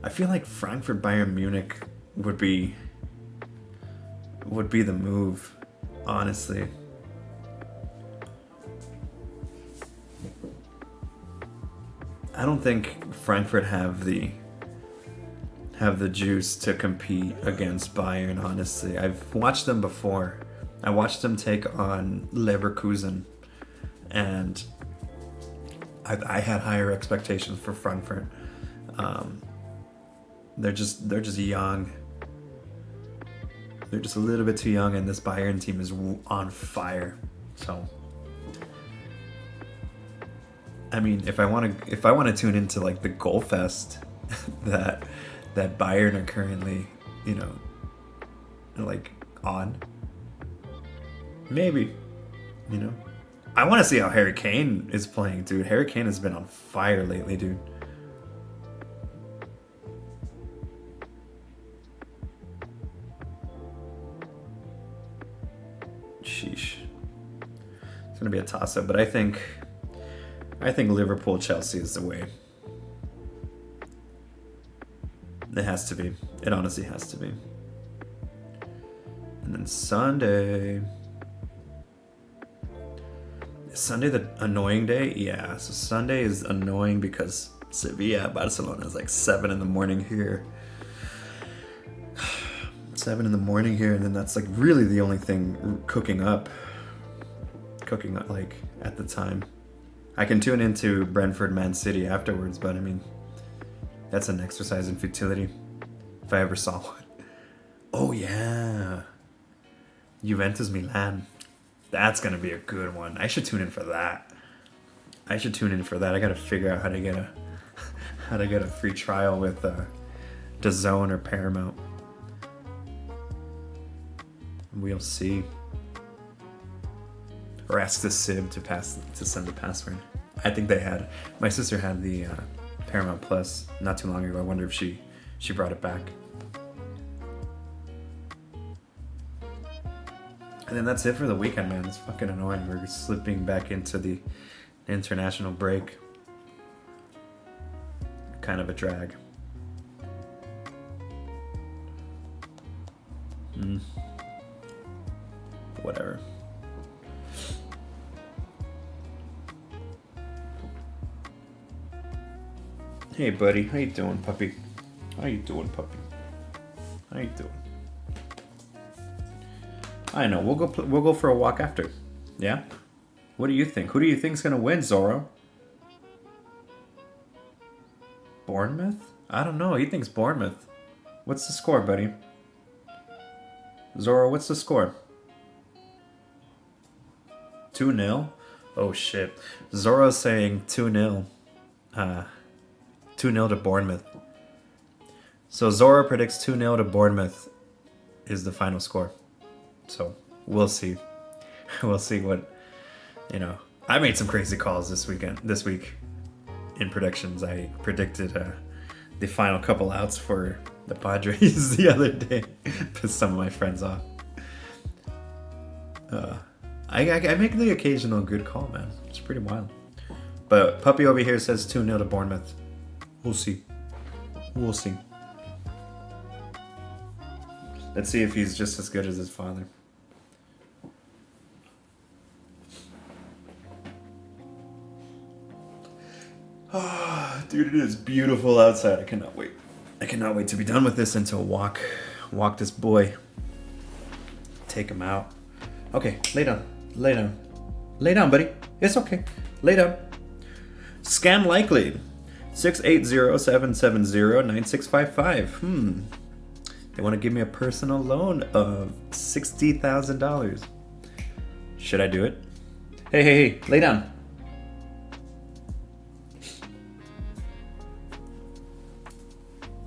I feel like Frankfurt Bayern Munich would be the move, honestly. I don't think Frankfurt have the juice to compete against Bayern, honestly. I've watched them before. I watched them take on Leverkusen, and I had higher expectations for Frankfurt. They're just young. They're just a little bit too young, and this Bayern team is on fire. So, I mean, if I want to tune into like the goal fest that Bayern are currently, like on, maybe, I want to see how Harry Kane is playing, dude. Harry Kane has been on fire lately, dude. Sheesh. It's gonna be a toss-up, but I think Liverpool Chelsea is the way. It has to be. It honestly has to be. And then Sunday the annoying day? Yeah, so Sunday is annoying because Sevilla, Barcelona is like 7 in the morning here. 7 in the morning here, and then that's like really the only thing cooking up like at the time. I can tune into Brentford Man City afterwards, but I mean, that's an exercise in futility if I ever saw one. Oh yeah, Juventus Milan. That's gonna be a good one. I should tune in for that. I gotta figure out how to get a free trial with DAZN or Paramount. We'll see. Or ask the Sib to send the password. I think they had. My sister had the Paramount Plus not too long ago. I wonder if she brought it back. And then that's it for the weekend, man. It's fucking annoying. We're slipping back into the international break. Kind of a drag. Whatever. Hey, buddy. How you doing, puppy? How you doing? I know. We'll go for a walk after. Yeah? What do you think? Who do you think's gonna win, Zorro? Bournemouth? I don't know. He thinks Bournemouth. What's the score, buddy? Zorro, what's the score? 2-0? Oh shit. Zorro's saying 2-0. 2-0 to Bournemouth. So Zorro predicts 2-0 to Bournemouth is the final score. So we'll see. We'll see what, I made some crazy calls this week in predictions. I predicted the final couple outs for the Padres the other day. Pissed some of my friends off. I make the occasional good call, man. It's pretty wild. But Puppy over here says 2-0 to Bournemouth. We'll see. We'll see. Let's see if he's just as good as his father. Oh, dude, it is beautiful outside. I cannot wait. I cannot wait to be done with this and to walk this boy. Take him out. Okay, lay down. Lay down. Lay down, buddy. It's okay. Lay down. Scam likely. 680-770-9655. They want to give me a personal loan of $60,000. Should I do it? Hey, lay down.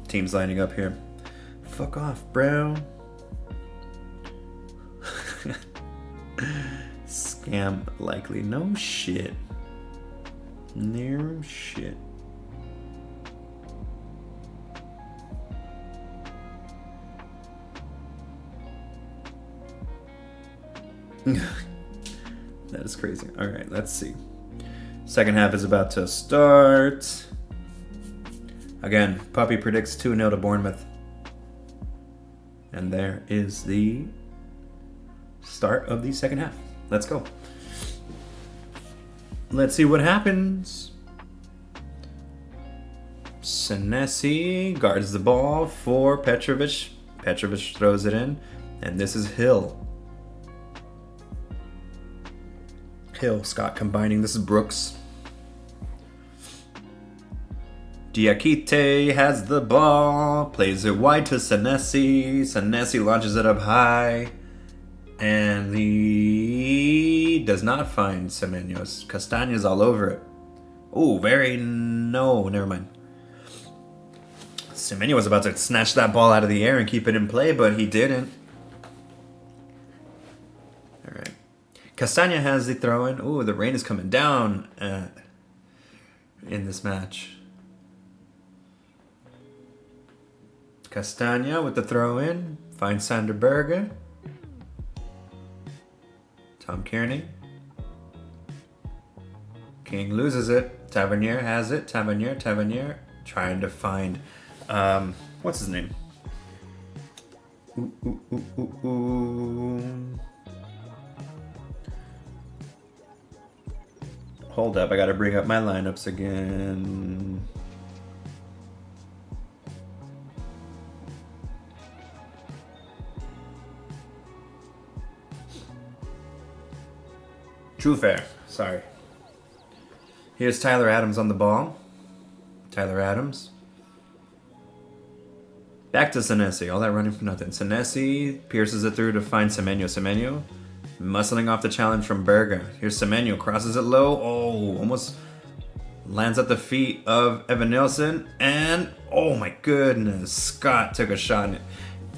Team's lining up here. Fuck off, bro. Scam likely. No shit. No shit. That is crazy. All right, let's see. Second half is about to start. Again, Puppy predicts 2-0 to Bournemouth. And there is the start of the second half. Let's go. Let's see what happens. Senesi guards the ball for Petrovic. Petrovic throws it in. And this is Hill. Scott combining. This is Brooks. Diakite has the ball. Plays it wide to Senesi. Senesi launches it up high. And he does not find Semenyo. Castaña's all over it. Oh, never mind. Semenyo was about to snatch that ball out of the air and keep it in play, but he didn't. All right. Castaña has the throw in. Oh, the rain is coming down in this match. Castaña with the throw in. Finds Sander Berge. Tom Kearney. King loses it. Tavernier has it. Tavernier trying to find what's his name? Hold up, I gotta bring up my lineups again. True fair. Sorry. Here's Tyler Adams on the ball. Tyler Adams. Back to Senesi. All that running for nothing. Senesi pierces it through to find Semenyo. Semenyo muscling off the challenge from Berger. Here's Semenyo. Crosses it low. Oh, almost lands at the feet of Evan Nilsson. And, oh my goodness, Scott took a shot and it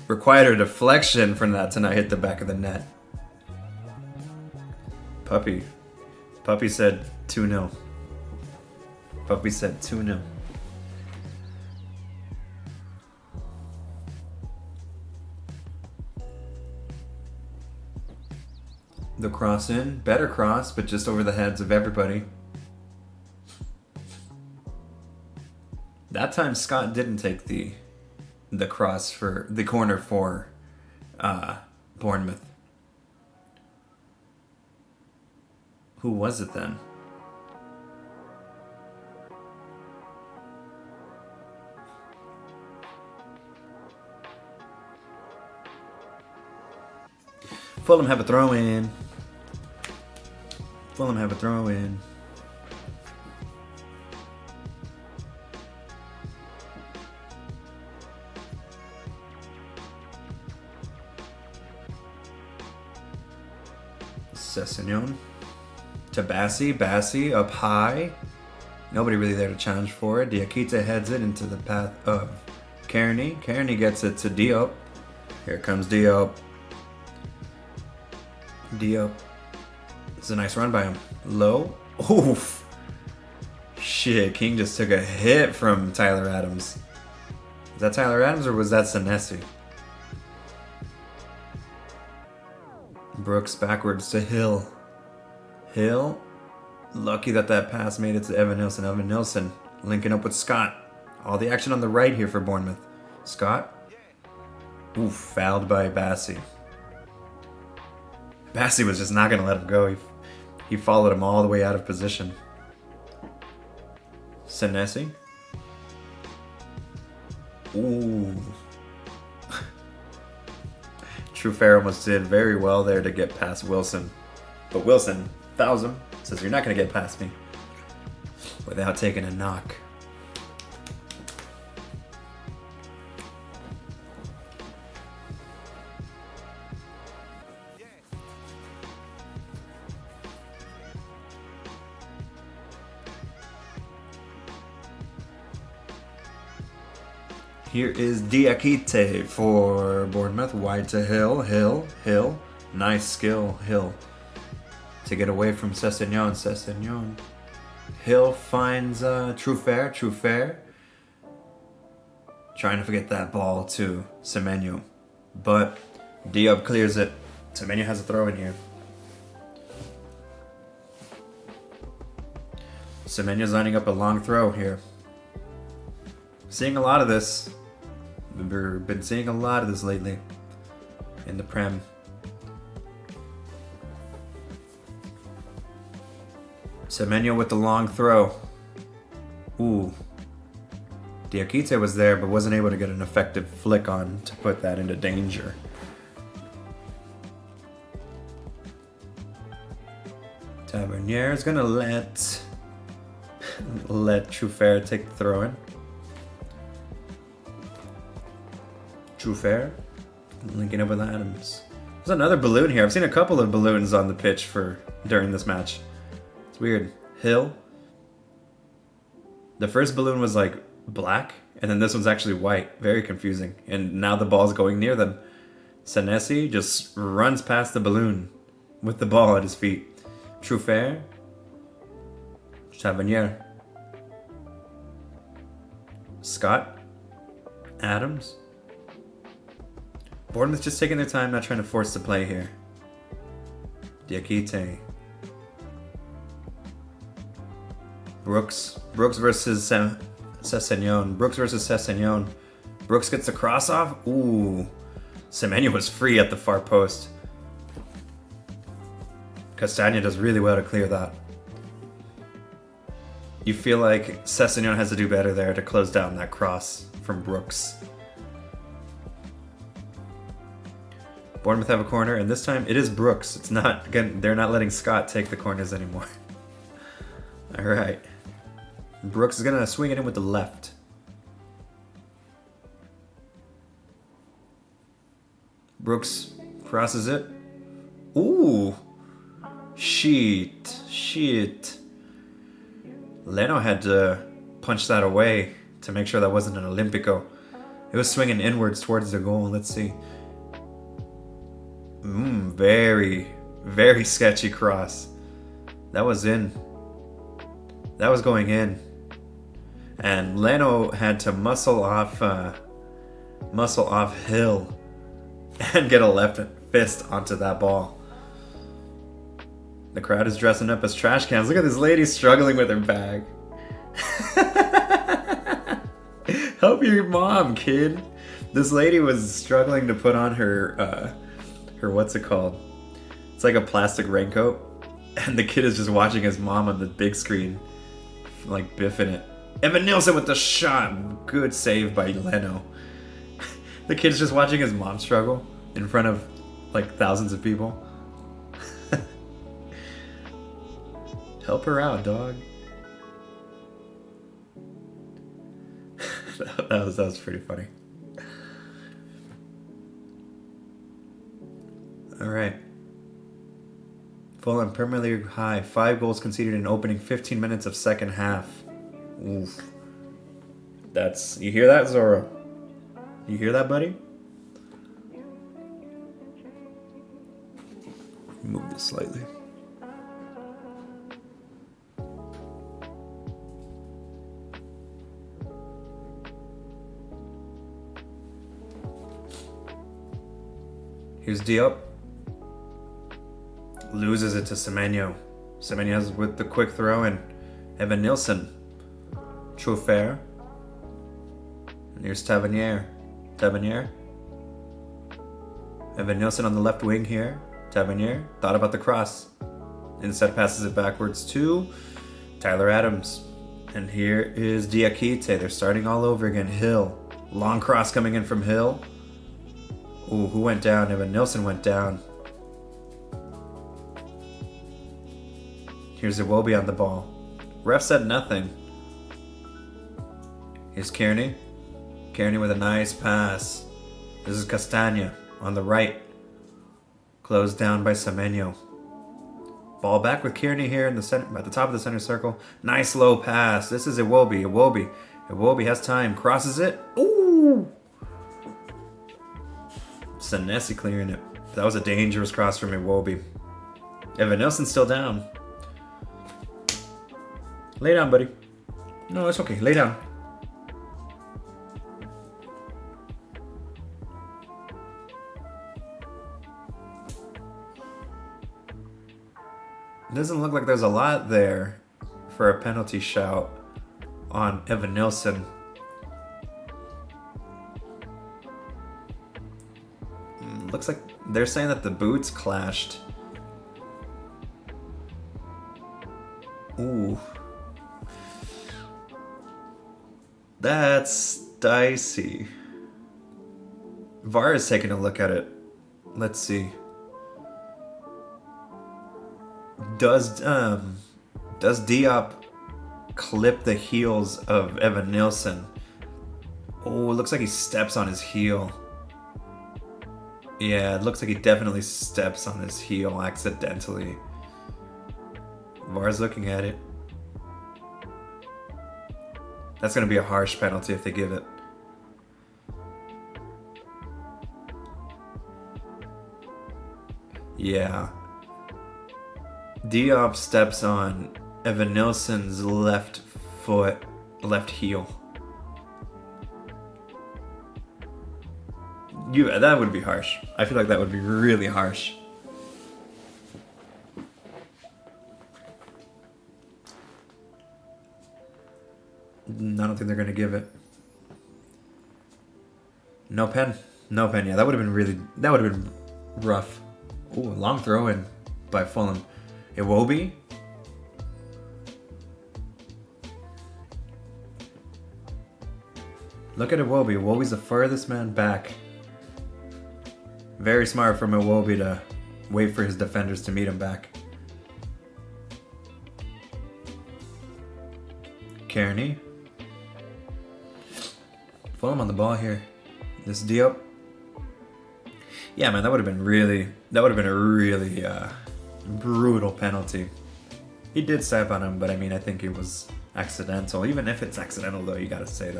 required a deflection from that to not hit the back of the net. Puppy said 2-0. Puppy said 2-0. The cross in. Better cross, but just over the heads of everybody. That time Scott didn't take the cross for the corner for Bournemouth. Who was it then? Fulham have a throw in. Sessegnon. To Bassi up high. Nobody really there to challenge for it. Diakite heads it into the path of Kearney. Kearney gets it to Diop. Here comes Diop. It's a nice run by him. Low. Oof. Shit, King just took a hit from Tyler Adams. Was that Tyler Adams or was that Senesi? Brooks backwards to Hill. Lucky that pass made it to Evan Nilsson. Evan Nilsson linking up with Scott. All the action on the right here for Bournemouth. Scott. Oof, fouled by Bassi. Bassi was just not going to let him go. He followed him all the way out of position. Senesi. Ooh. Truefair almost did very well there to get past Wilson. But Wilson fouls him. Says, you're not going to get past me. Without taking a knock. Here is Diakite for Bournemouth. Wide to Hill. Hill. Nice skill, Hill. To get away from Sessegnon. Hill finds Truefair. Trying to get that ball to Semenyo. But Diop clears it. Semenyo has a throw in here. Semenyo's lining up a long throw here. Seeing a lot of this. We've been seeing a lot of this lately in the Prem. Semenyo with the long throw. Ooh. Diakite was there, but wasn't able to get an effective flick on to put that into danger. Tavernier is gonna let Truefair take the throw in. Truefair linking up with Adams. There's another balloon here. I've seen a couple of balloons on the pitch during this match. It's weird. Hill. The first balloon was like black, and then this one's actually white. Very confusing. And now the ball's going near them. Senesi just runs past the balloon with the ball at his feet. Truefair. Tavernier. Scott. Adams. Bournemouth just taking their time, not trying to force the play here. Diakite. Brooks versus Sessegnon. Brooks gets the cross off. Ooh. Semenyo was free at the far post. Castagna does really well to clear that. You feel like Sessegnon has to do better there to close down that cross from Brooks. Bournemouth have a corner, and this time it is Brooks. It's not, again, they're not letting Scott take the corners anymore. All right. Brooks is going to swing it in with the left. Brooks crosses it. Ooh. Shit. Leno had to punch that away to make sure that wasn't an Olympico. It was swinging inwards towards the goal. Let's see. Very, very sketchy cross. That was in. That was going in. And Leno had to muscle off Hill and get a left fist onto that ball. The crowd is dressing up as trash cans. Look at this lady struggling with her bag. Help your mom, kid. This lady was struggling to put on her what's it called? It's like a plastic raincoat. And the kid is just watching his mom on the big screen, like biffing it. Evan Nilsson with the shot. Good save by Leno. The kid's just watching his mom struggle in front of like thousands of people. Help her out, dog. that was pretty funny. All right. Fulham Premier League high. 5 goals conceded in opening 15 minutes of second half. Oof. You hear that, Zora? You hear that, buddy? Move this slightly. Here's Diop. Loses it to Semenyo. Semenya's with the quick throw, and Evan Nilsson. Chauffeur. And here's Tavernier. Evan Nilsson on the left wing here. Tavernier thought about the cross. Instead passes it backwards to Tyler Adams. And here is Diakite. They're starting all over again. Hill. Long cross coming in from Hill. Ooh, who went down? Evan Nilsson went down. Here's Iwobi on the ball. Ref said nothing. Here's Kearney. Kearney with a nice pass. This is Castagna on the right. Closed down by Semenyo. Ball back with Kearney here in the center, at the top of the center circle. Nice low pass. This is Iwobi. Iwobi has time. Crosses it. Ooh! Senesi clearing it. That was a dangerous cross from Iwobi. Evan Nilsson's still down. Lay down, buddy. No, it's okay. Lay down. It doesn't look like there's a lot there for a penalty shout on Evan Nilsson. Looks like they're saying that the boots clashed. Ooh. That's dicey. VAR is taking a look at it. Let's see. Does Diop clip the heels of Evan Nilsson? Oh, it looks like he steps on his heel. Yeah, it looks like he definitely steps on his heel accidentally. VAR's looking at it. That's going to be a harsh penalty if they give it. Yeah. Diop steps on Evan Nilsson's left heel. That would be harsh. I feel like that would be really harsh. I don't think they're going to give it. No pen. Yeah, that would have been rough. Ooh, long throw in by Fulham. Iwobi. Look at Iwobi. Iwobi's the furthest man back. Very smart from Iwobi to wait for his defenders to meet him back. Kearney. Fulham on the ball here. This Diop. Yeah, man, that would have been a really brutal penalty. He did step on him, but I mean, I think it was accidental. Even if it's accidental, though, you gotta say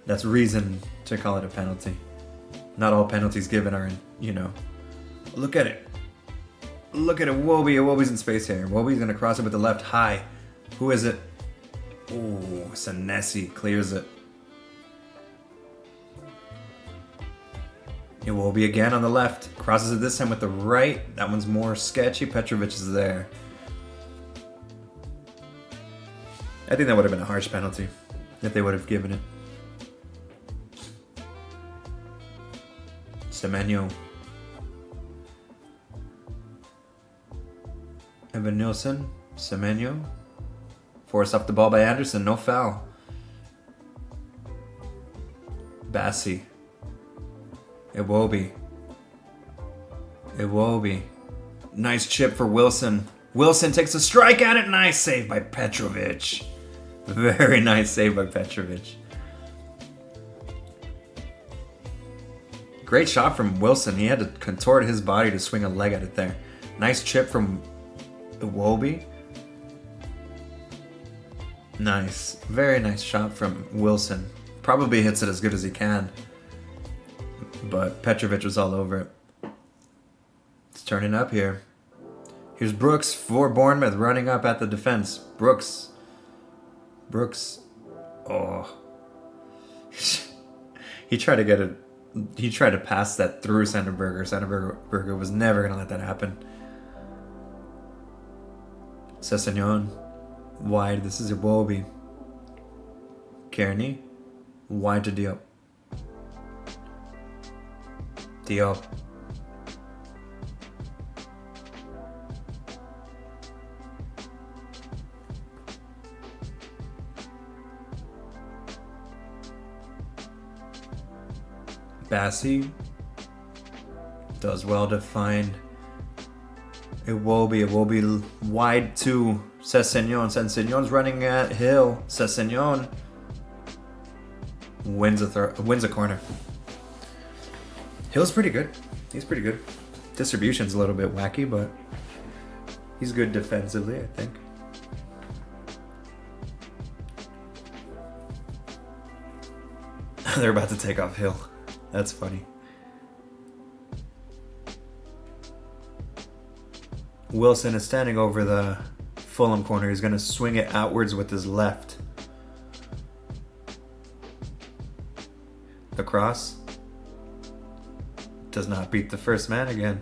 that's reason to call it a penalty. Not all penalties given are, Look at it. Look at Iwobi. Iwobi's in space here. Iwobi's gonna cross it with the left high. Who is it? Ooh, Senesi clears it. Iwobi again on the left. Crosses it this time with the right. That one's more sketchy. Petrovic is there. I think that would have been a harsh penalty if they would have given it. Semenyo. Evan Nilsson. Semenyo. Forced off the ball by Anderson. No foul. Bassi. Iwobi. Nice chip for Wilson. Wilson takes a strike at it. Nice save by Petrovic. Very nice save by Petrovic. Great shot from Wilson. He had to contort his body to swing a leg at it there. Nice chip from Iwobi. Nice. Very nice shot from Wilson. Probably hits it as good as he can. But Petrovic was all over it. It's turning up here. Here's Brooks for Bournemouth running up at the defense. Brooks. Oh. He tried to pass that through Sanderberger. Sanderberger was never going to let that happen. Sessegnon. Wide. This is Iwobi. Kearney. Wide to Diop. Diop. Bassi does well to find Iwobi. Iwobi wide to Sessegnon. Sessegnon's running at Hill. Sessegnon wins a corner. Hill's pretty good. He's pretty good. Distribution's a little bit wacky, but he's good defensively, I think. They're about to take off Hill. That's funny. Wilson is standing over the Fulham corner. He's going to swing it outwards with his left. The cross does not beat the first man again.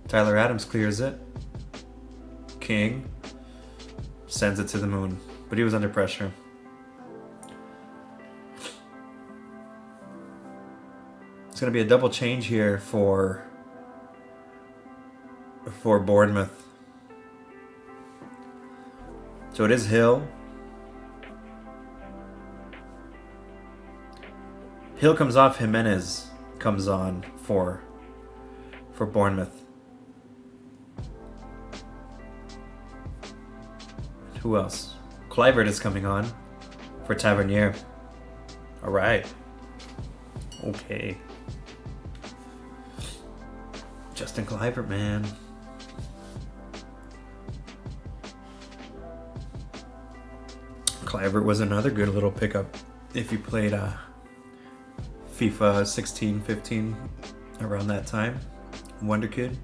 Tyler Adams clears it. King sends it to the moon, but he was under pressure. It's going to be a double change here for Bournemouth. So it is Hill. Hill comes off, Jimenez comes on for Bournemouth. Who else? Kluivert is coming on for Tavernier. All right. Okay. Justin Kluivert, man. Kluivert was another good little pickup if you played FIFA 16, 15 around that time. Wonder Kid.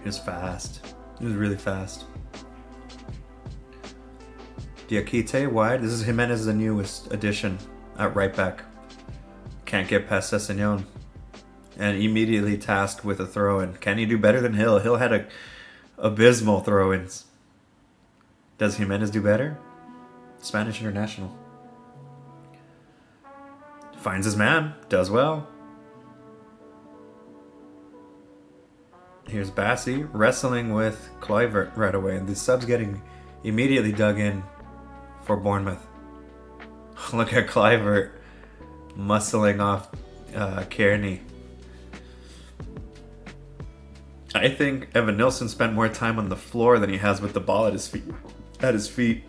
He was fast. He was really fast. Diakite wide. This is Jimenez, the newest addition at right back. Can't get past Sessegnon. And immediately tasked with a throw-in. Can he do better than Hill? Hill had abysmal throw-ins. Does Jimenez do better? Spanish international. Finds his man. Does well. Here's Bassi wrestling with Kluivert right away. And the sub's getting immediately dug in for Bournemouth. Look at Kluivert muscling off Kearney. I think Evan Nilsson spent more time on the floor than he has with the ball at his feet.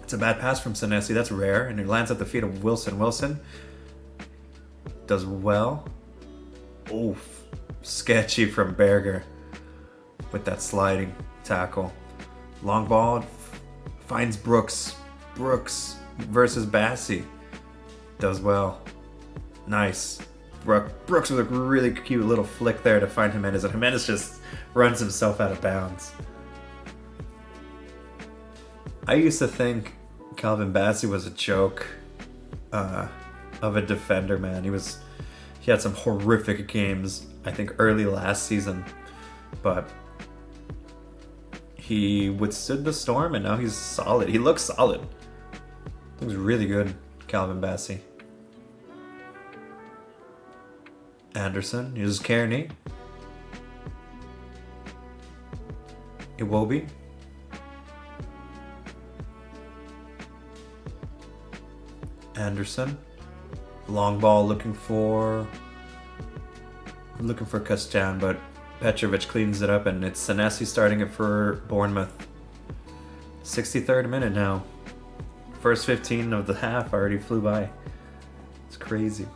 It's a bad pass from Senesi. That's rare, and it lands at the feet of Wilson. Wilson does well. Oof. Sketchy from Berger with that sliding tackle. Long ball finds Brooks. Brooks versus Bassi. Does well. Nice. Brooks with a really cute little flick there to find Jimenez, and Jimenez just runs himself out of bounds. I used to think Calvin Bassi was a joke of a defender, man. He had some horrific games, I think, early last season, but he withstood the storm, and now he's solid. He looks solid. Looks really good, Calvin Bassi. Anderson uses Kearney. Iwobi. Anderson. Long ball looking for Kastan, but Petrovic cleans it up, and it's Senesi starting it for Bournemouth. 63rd minute now. First 15 of the half already flew by. It's crazy.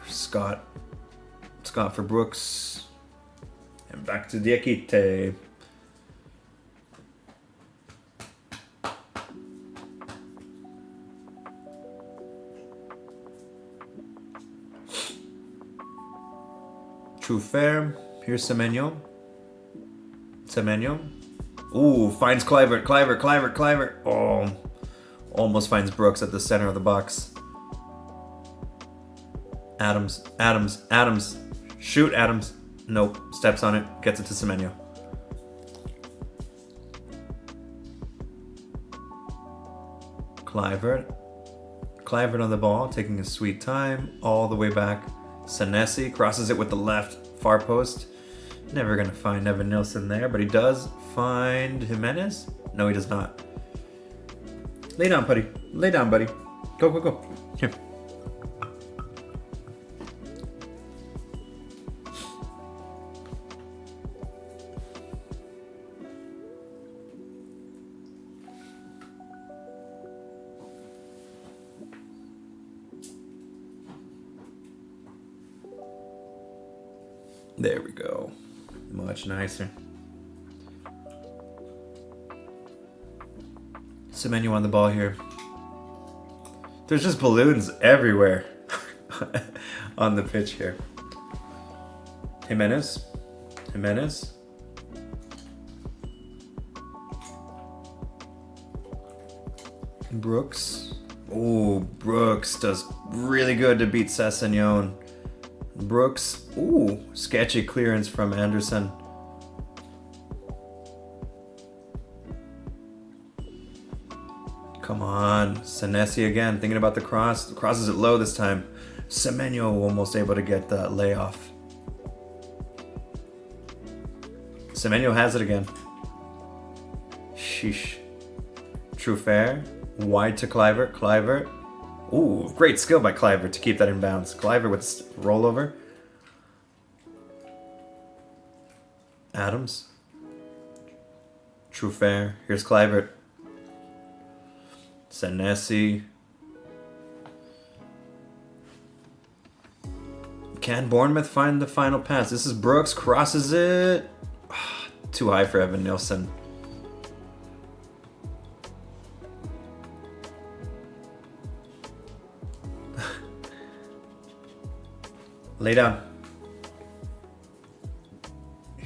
Scott for Brooks. And back to Diakite. True fair. Here's Semenyo. Ooh, finds Kluivert. Oh, almost finds Brooks at the center of the box. Adams. Shoot, Adams. Nope. Steps on it. Gets it to Semenyo. Clivert on the ball, taking his sweet time. All the way back. Senesi crosses it with the left far post. Never going to find Evan Nilsson there, but he does find Jimenez? No, he does not. Lay down, buddy. Lay down, buddy. Go. Here. There we go. Much nicer. Semenyo on the ball here. There's just balloons everywhere on the pitch here. Jimenez. Brooks. Ooh, Brooks does really good to beat Sessegnon. Brooks. Ooh, sketchy clearance from Anderson. Come on, Senesi again, thinking about the cross. The cross is it low this time. Semenyo almost able to get that layoff. Semenyo has it again. Sheesh. True fair. Wide to Clivert. Ooh, great skill by Clivert to keep that in bounds. Clivert with rollover. Adams. True fair. Here's Clivert. Senesi. Can Bournemouth find the final pass? This is Brooks. Crosses it. Too high for Evan Nilsson. Lay down.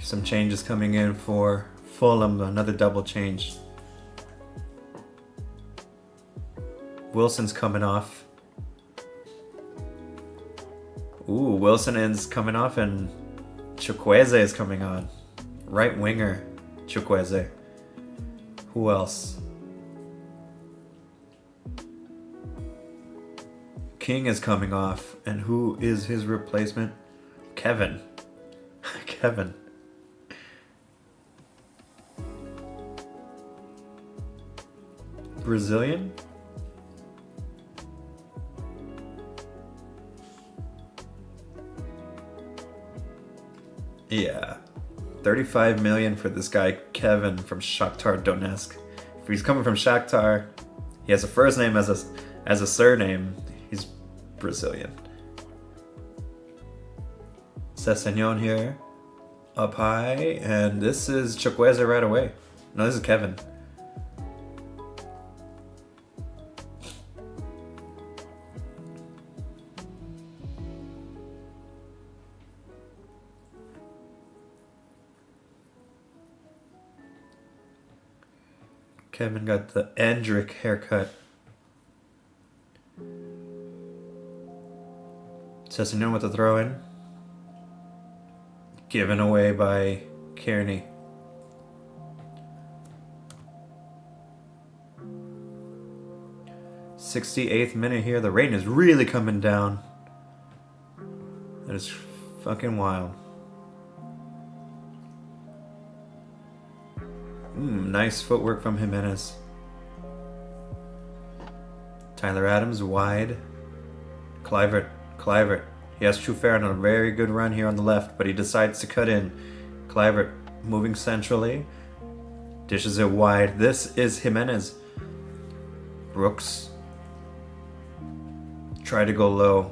Some changes coming in for Fulham. Another double change. Wilson's coming off. Ooh, Wilson is coming off and Chukwueze is coming on. Right winger, Chukwueze. Who else? King is coming off. And who is his replacement? Kevin. Kevin. Brazilian? Yeah. 35 million for this guy, Kevin, from Shakhtar Donetsk. If he's coming from Shakhtar, he has a first name as a surname. He's Brazilian. Sessegnon here. Up high. And this is Chukwueze right away. No, this is Kevin. Kevin got the Endrick haircut. Sessegnon with the throw in. Given away by Kearney. '68th minute here. The rain is really coming down. That is fucking wild. Nice footwork from Jimenez. Tyler Adams wide. Clivert. He has Trufair on a very good run here on the left, but he decides to cut in. Clivert moving centrally. Dishes it wide. This is Jimenez. Brooks. Tried to go low,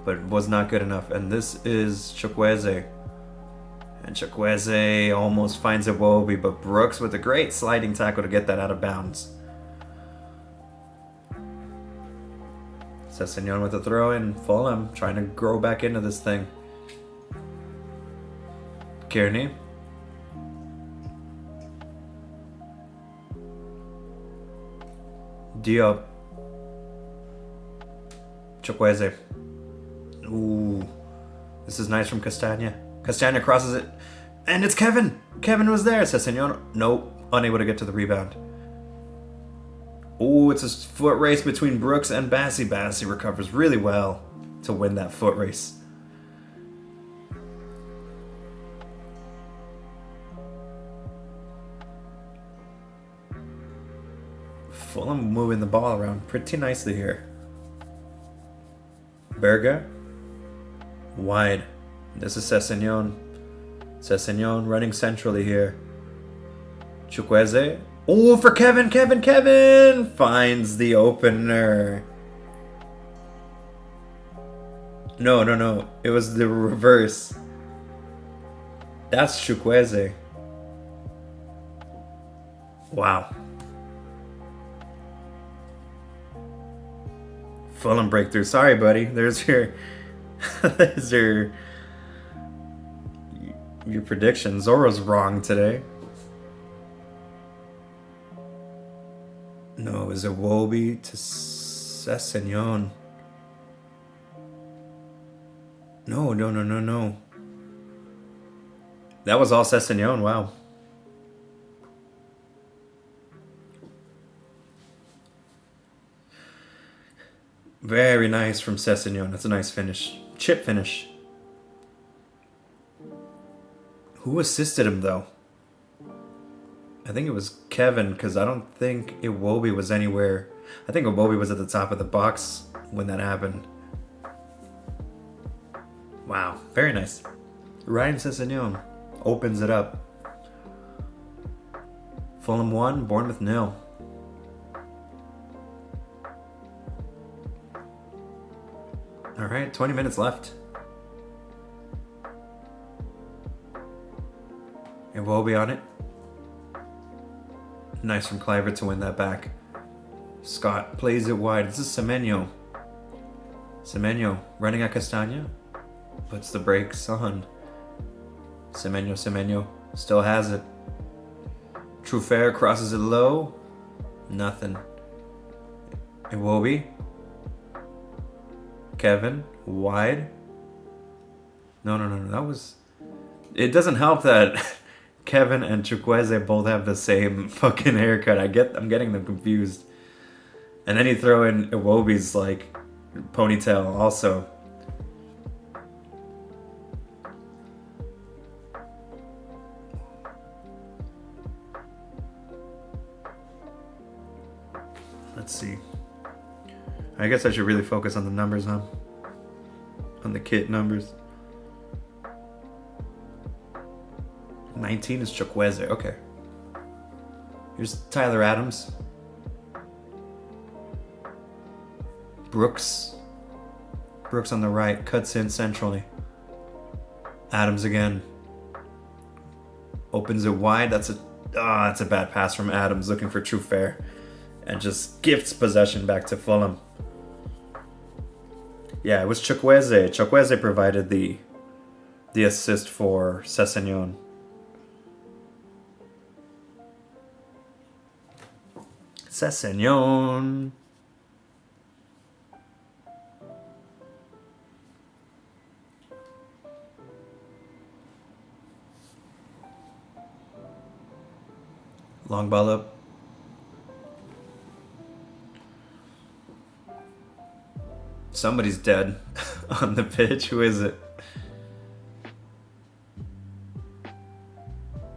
but was not good enough. And this is Chukwueze. And Chukwueze almost finds Iwobi, but Brooks with a great sliding tackle to get that out of bounds. Sessegnon with a throw in. Fulham trying to grow back into this thing. Kearney. Diop. Chukwueze. Ooh. This is nice from Castagna. Castagna crosses it. And it's Kevin. Kevin was there. Sessegnon. Nope. Unable to get to the rebound. Ooh, it's a foot race between Brooks and Bassi. Bassi recovers really well to win that foot race. Fulham moving the ball around pretty nicely here. Berga. Wide. This is Sessegnon. Sessegnon running centrally here. Chukwueze. Oh, for Kevin. Kevin finds the opener. No. It was the reverse. That's Chukwueze. Wow. Fulham breakthrough. Sorry, buddy. There's your your prediction. Zoro's wrong today. No, it was Iwobi to Sessegnon. No. That was all Sessegnon. Wow. Very nice from Sessegnon. That's a nice finish. Chip finish. Who assisted him, though? I think it was Kevin, because I don't think Iwobi was anywhere. I think Iwobi was at the top of the box when that happened. Wow. Very nice. Ryan Sessegnon opens it up. Fulham 1, Bournemouth 0. All right, 20 minutes left. Iwobi on it. Nice from Cliver to win that back. Scott plays it wide. This is Semenyo. Semenyo running at Castagna. Puts the brakes on. Semenyo still has it. Trufair crosses it low. Nothing. Iwobi. Kevin, wide. No. That was... It doesn't help that Kevin and Chukwueze both have the same fucking haircut. I'm getting them confused. And then you throw in Iwobi's, like, ponytail also. Let's see. I guess I should really focus on the numbers, huh? On the kit numbers. 19 is Chukwueze. Okay. Here's Tyler Adams. Brooks on the right. Cuts in centrally. Adams again. Opens it wide. That's a bad pass from Adams, looking for Trufair. And just gifts possession back to Fulham. Yeah, it was Chukwueze. Chukwueze provided the assist for Sessegnon. Sessegnon. Long ball up. Somebody's dead on the pitch. Who is it?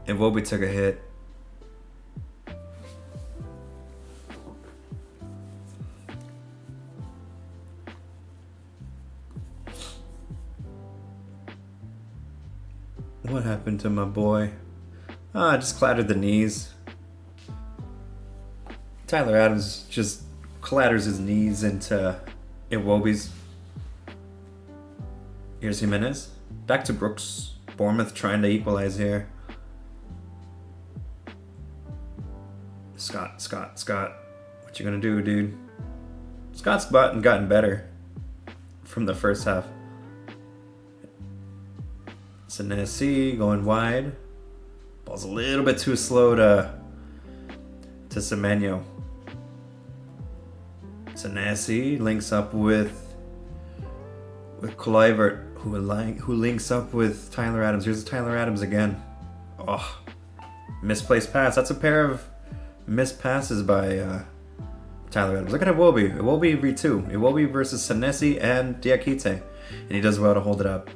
Iwobi took a hit. What happened to my boy? I just clattered the knees. Tyler Adams just clatters his knees into Iwobi's. Here's Jimenez. Back to Brooks. Bournemouth trying to equalize here. Scott. What you gonna do, dude? Scott's gotten better from the first half. Senesi going wide. Ball's a little bit too slow to Semenyo. Senesi links up with with Kluivert, who links up with Tyler Adams. Here's Tyler Adams again. Oh, misplaced pass. That's a pair of missed passes by Tyler Adams. Look at Iwobi. Iwobi v2. Iwobi versus Senesi and Diakite. And he does well to hold it up.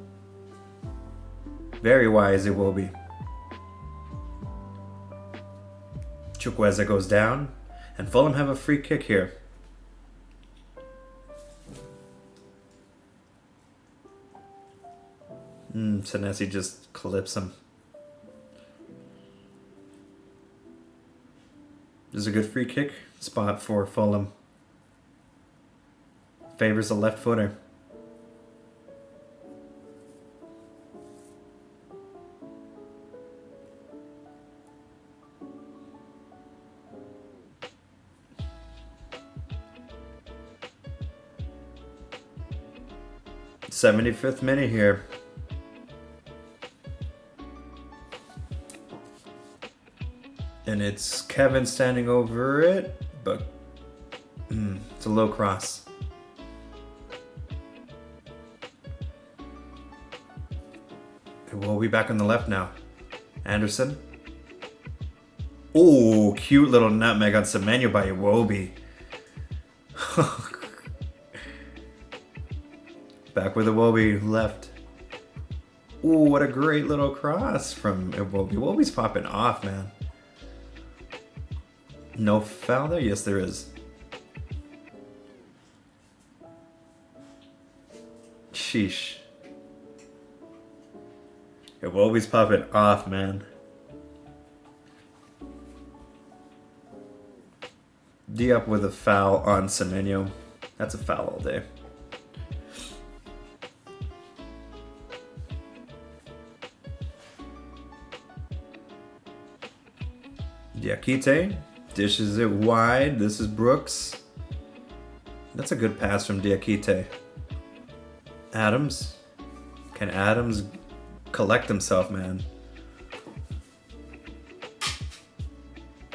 Very wise, Iwobi. Chukwueze goes down. And Fulham have a free kick here. Senesi just clips him. This is a good free kick spot for Fulham. Favors the left footer. '75th minute here. And it's Kevin standing over it, but it's a low cross. We'll be back on the left now. Anderson. Oh, cute little nutmeg on Semenyo by Iwobi. Back with Iwobi left. Ooh, what a great little cross from Iwobi. Iwobi's popping off, man. No foul there? Yes, there is. Sheesh. Iwobi's popping off, man. Diop with a foul on Semenyo. That's a foul all day. Diakite dishes it wide. This is Brooks. That's a good pass from Diakite. Adams. Can Adams collect himself, man?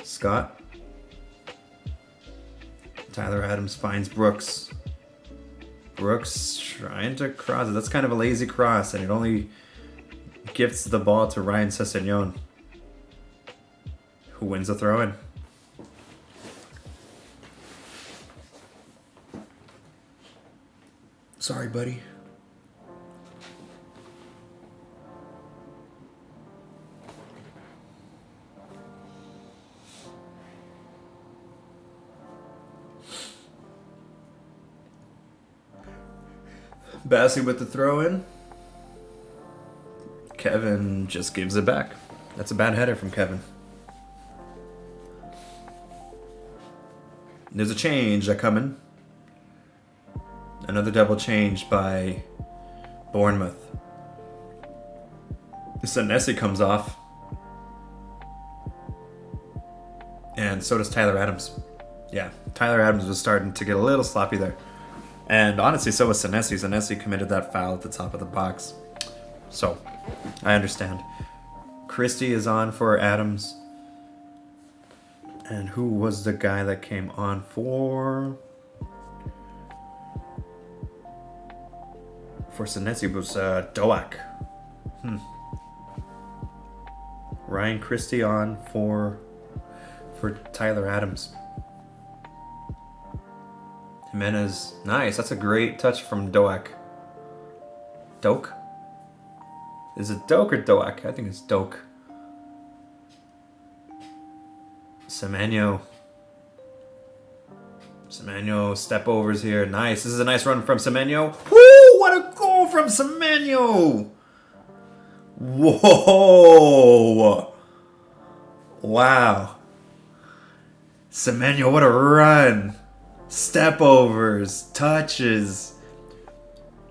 Scott. Tyler Adams finds Brooks. Brooks trying to cross it. That's kind of a lazy cross, and it only gifts the ball to Ryan Sessegnon, who wins the throw-in. Sorry, buddy. Bassi with the throw-in. Kevin just gives it back. That's a bad header from Kevin. There's a change coming. Another double change by Bournemouth. Senesi comes off. And so does Tyler Adams. Yeah, Tyler Adams was starting to get a little sloppy there. And honestly, so was Senesi. Senesi committed that foul at the top of the box. So, I understand. Christie is on for Adams. And who was the guy that came on for Senesi? It was Doak. Ryan Christie on for Tyler Adams. Jimenez, nice. That's a great touch from Doak. Doak? Is it Doak or Doak? I think it's Doak. Semenyo step overs here. Nice. This is a nice run from Semenyo. Woo! What a goal from Semenyo! Whoa! Wow. Semenyo, what a run. Step overs, touches,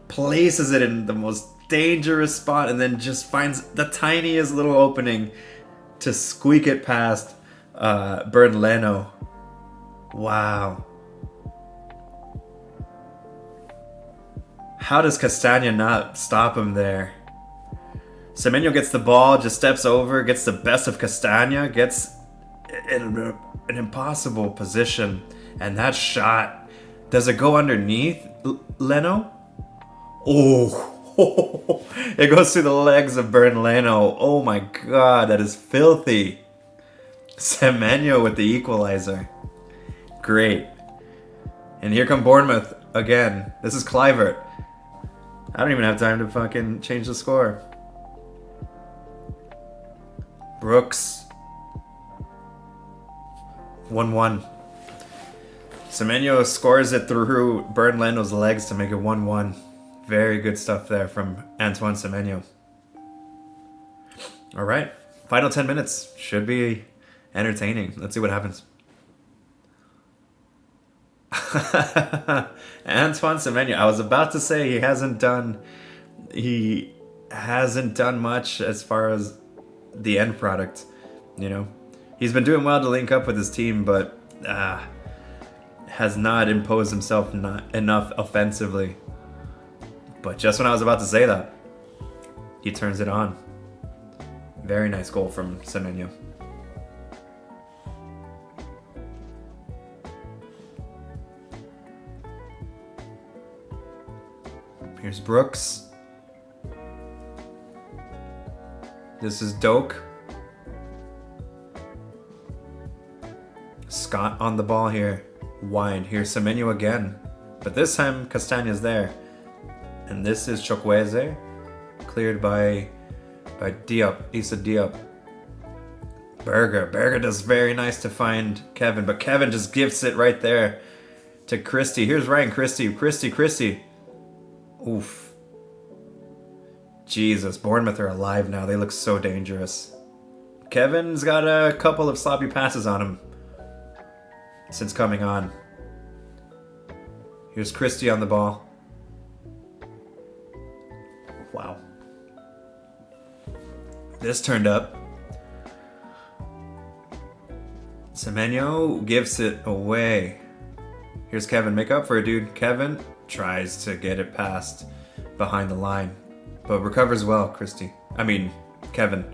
places it in the most dangerous spot, and then just finds the tiniest little opening to squeak it past Bernd Leno. Wow. How does Castagna not stop him there? Semenyo gets the ball, just steps over, gets the best of Castagna, gets in an impossible position. And that shot, does it go underneath Leno? Oh, it goes through the legs of Leno. Oh my god, that is filthy. Semenyo with the equalizer. Great. And here come Bournemouth again. This is Kluivert. I don't even have time to fucking change the score. Brooks. 1-1. Semenyo scores it through Leno's legs to make it 1-1. Very good stuff there from Antoine Semenyo. All right. Final 10 minutes. Should be entertaining. Let's see what happens. Antoine Semenyo. I was about to say he hasn't done much as far as the end product. You know, he's been doing well to link up with his team, but has not imposed himself enough offensively. But just when I was about to say that, he turns it on. Very nice goal from Semenyo. Here's Brooks. This is Doak. Scott on the ball here. Wide. Here's Semenyo again. But this time, Castaña's there. And this is Chukwueze. Cleared by Diop. Issa Diop. Berger does very nice to find Kevin. But Kevin just gifts it right there to Christie. Here's Ryan Christie. Christie. Oof. Jesus, Bournemouth are alive now. They look so dangerous. Kevin's got a couple of sloppy passes on him since coming on. Here's Christie on the ball. Wow. This turned up. Semenyo gives it away. Here's Kevin. Make up for it, dude. Kevin tries to get it past behind the line, but recovers well, Kevin.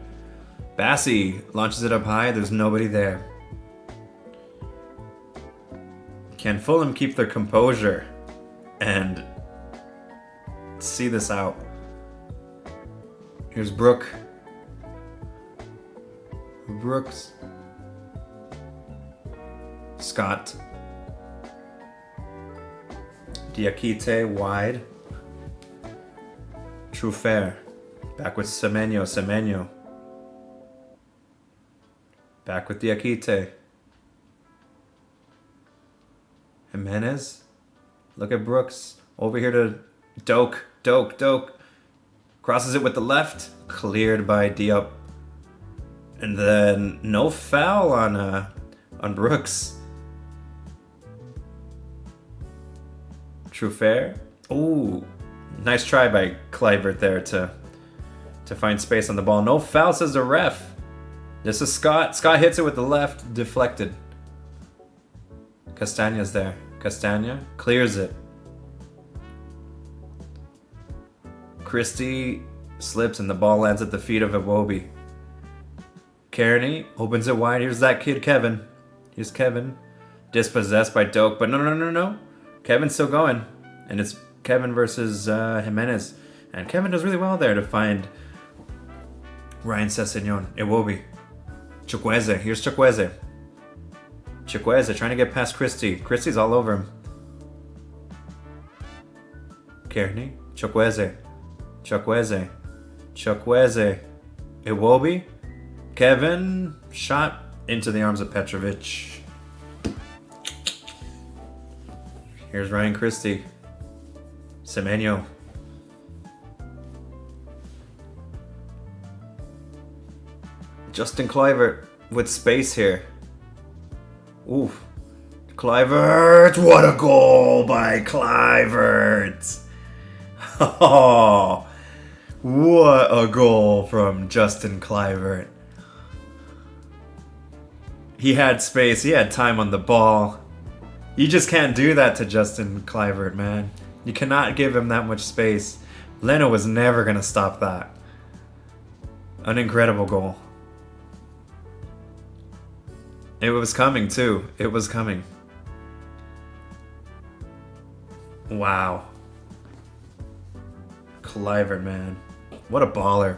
Bassi launches it up high. There's nobody there. Can Fulham keep their composure and see this out? Here's Brooks. Scott. Diakite wide. Truffert. Back with Semenyo. Back with Diakite. Jimenez. Look at Brooks. Over here to Doak. Crosses it with the left. Cleared by Diop. And then no foul on Brooks. Truffert. Ooh, nice try by Kluivert there to find space on the ball. No foul, says the ref. This is Scott. Scott hits it with the left, deflected. Castaña's there. Castaña clears it. Christie slips and the ball lands at the feet of Iwobi. Kearney opens it wide. Here's that kid, Kevin. Here's Kevin. Dispossessed by Doak, but no. Kevin's still going. And it's Kevin versus Jimenez. And Kevin does really well there to find Ryan Sessegnon. Iwobi. Chukwueze. Here's Chukwueze. Chukwueze trying to get past Christie. Christie's all over him. Kearney. Chukwueze. Iwobi. Kevin. Shot into the arms of Petrovic. Here's Ryan Christie. Semenyo. Justin Kluivert with space here. Ooh. Kluivert! What a goal by Kluivert! Oh, what a goal from Justin Kluivert. He had space. He had time on the ball. You just can't do that to Justin Kluivert, man. You cannot give him that much space. Leno was never going to stop that. An incredible goal. It was coming, too. It was coming. Wow. Kluivert, man. What a baller.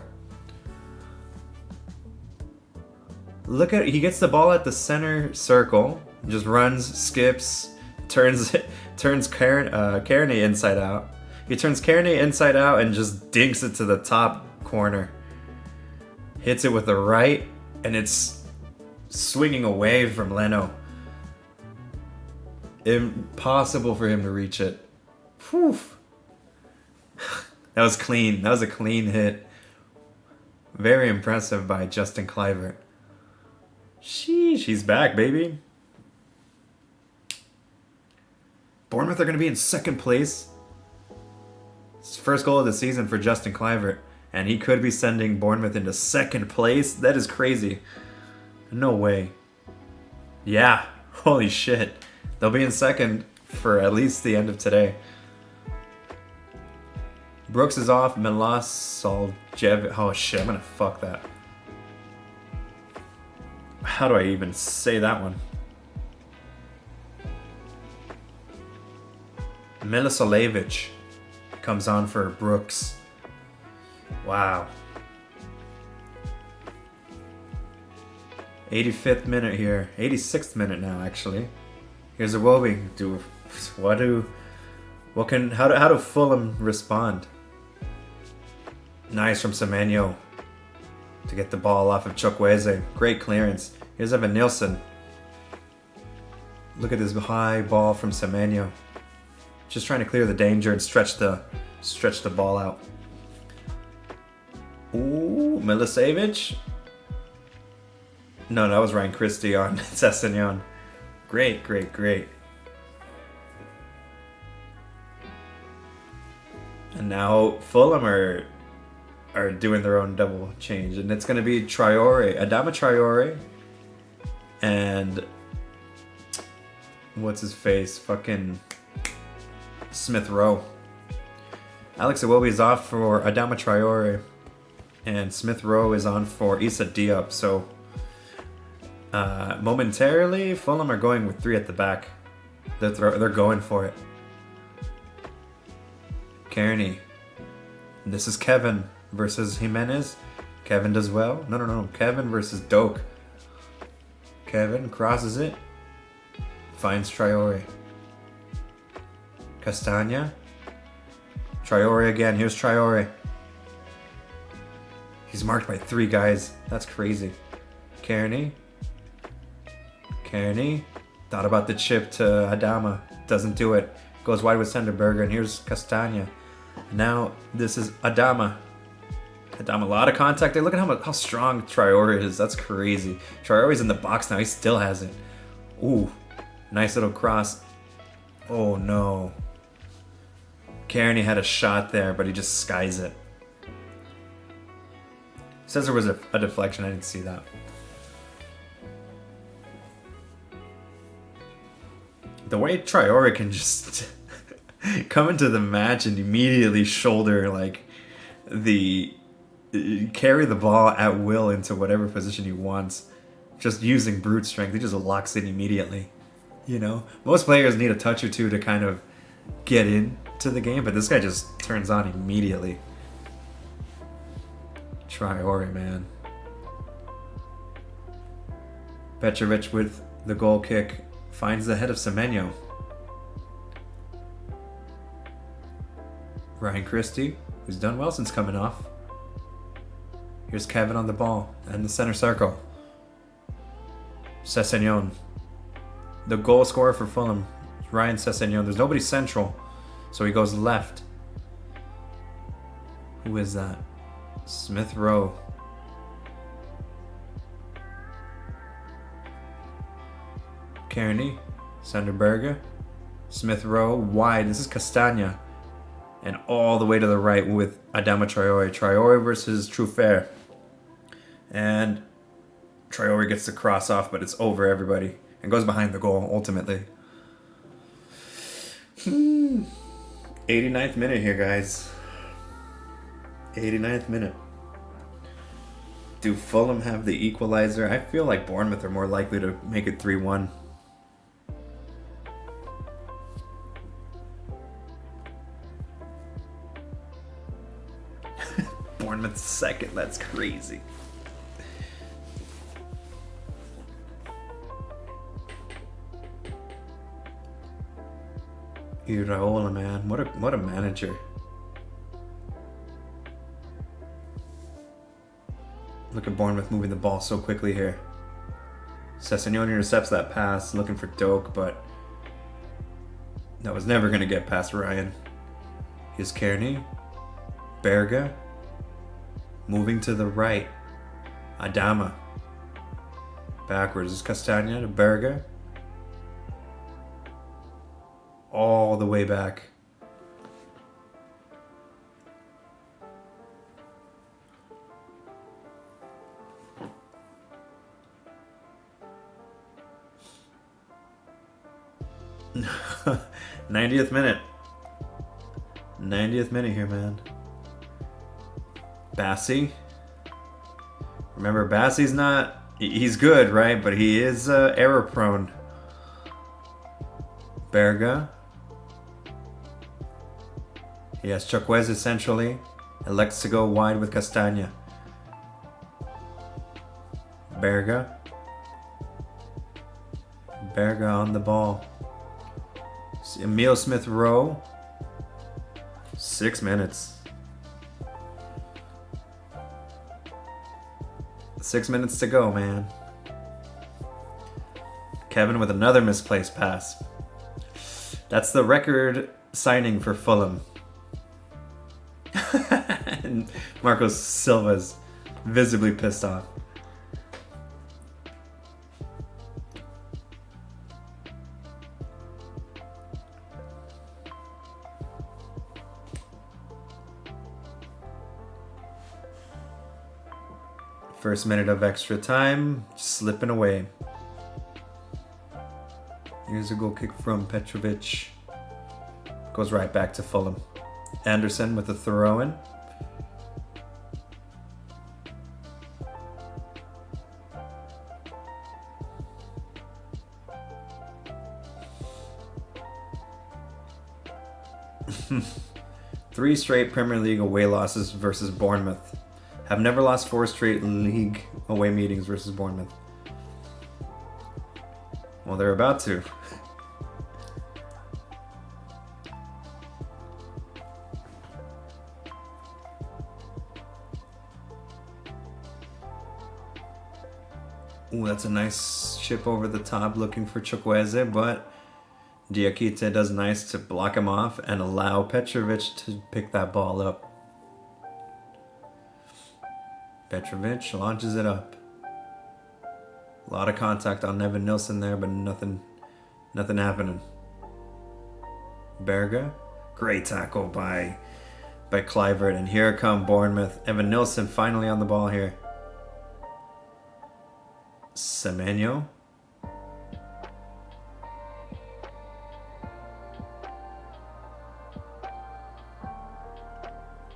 Look at, he gets the ball at the center circle, just runs, skips, turns Kearney inside out. He turns Kearney inside out and just dinks it to the top corner. Hits it with the right, and it's swinging away from Leno. Impossible for him to reach it. Whew. That was clean. That was a clean hit. Very impressive by Justin Kluivert. Sheesh, he's back, baby. Bournemouth are going to be in second place. It's the first goal of the season for Justin Kluivert, and he could be sending Bournemouth into second place. That is crazy. No way. Yeah, holy shit. They'll be in second for at least the end of today. Brooks is off. Milosoljevic. Oh shit, I'm gonna fuck that. How do I even say that one? Milosoljevic comes on for Brooks. Wow. 85th minute here. 86th minute now, actually. Here's a Iwobi. How do Fulham respond? Nice from Semenyo to get the ball off of Chukwueze. Great clearance. Here's Evan Nilsson. Look at this high ball from Semenyo. Just trying to clear the danger and stretch the ball out. Ooh, Milicevic. No, that was Ryan Christie on Sessegnon. Great, great, great. And now Fulham are doing their own double change, and it's going to be Adama Traore, and what's his face? Fucking Smith Rowe. Alex Iwobi is off for Adama Traore, and Smith Rowe is on for Issa Diop. So momentarily, Fulham are going with three at the back. They're going for it. Kearney. This is Kevin versus Jimenez. Kevin does well. No. Kevin versus Doak. Kevin crosses it. Finds Traore. Castagna. Traore again. Here's Traore. He's marked by three guys. That's crazy. Kearney. Thought about the chip to Adama. Doesn't do it. Goes wide with Senderberger. And here's Castagna. Now this is Adama. A lot of contact there. Look at how strong Traore is. That's crazy. Traore's in the box now. He still has it. Ooh. Nice little cross. Oh no. Kearney had a shot there, but he just skies it. Says there was a deflection. I didn't see that. The way Traore can just come into the match and immediately shoulder, like, carry the ball at will into whatever position he wants, just using brute strength. He just locks in immediately. You know, most players need a touch or two to kind of get into the game, but this guy just turns on immediately. Traore, man. Petrovic with the goal kick finds the head of Semenyo. Ryan Christie, who's done well since coming off. Here's Kevin on the ball and the center circle. Sessegnon. The goal scorer for Fulham, Ryan Sessegnon. There's nobody central, so he goes left. Who is that? Smith Rowe. Kearney, Senderberger, Smith Rowe, wide. This is Castagna. And all the way to the right with Adama Traore. Traore versus Truffert. And Traore gets the cross off, but it's over everybody. And goes behind the goal, ultimately. 89th minute here, guys. 89th minute. Do Fulham have the equalizer? I feel like Bournemouth are more likely to make it 3-1. Bournemouth second. That's crazy. Iraola, man. What a manager. Look at Bournemouth moving the ball so quickly here. Sessegnon intercepts that pass, looking for Doak, but that was never going to get past Ryan. Here's Kearney. Berga. Moving to the right. Adama. Backwards is Castagna to Berga. All the way back. '90th minute. 90th minute here, man. Bassi. Remember, Bassi's not... He's good, right? But he is error prone. Berga. He has Chukwueze essentially. Elects to go wide with Castagna. Berga. Berga on the ball. Emile Smith-Rowe. 6 minutes. 6 minutes to go, man. Kevin with another misplaced pass. That's the record signing for Fulham. And Marco Silva's visibly pissed off. First minute of extra time, slipping away. Here's a goal kick from Petrovic. Goes right back to Fulham. Anderson with a throw-in. Three straight Premier League away losses versus Bournemouth. Have never lost 4 straight league away meetings versus Bournemouth. Well, they're about to. Ooh, that's a nice chip over the top looking for Chukwueze, but Diakite does nice to block him off and allow Petrovic to pick that ball up. Petrovic launches it up. A lot of contact on Evan Nilsson there, but nothing happening. Berga, great tackle by Kluivert, and here come Bournemouth. Evan Nilsson finally on the ball here. Semenyo.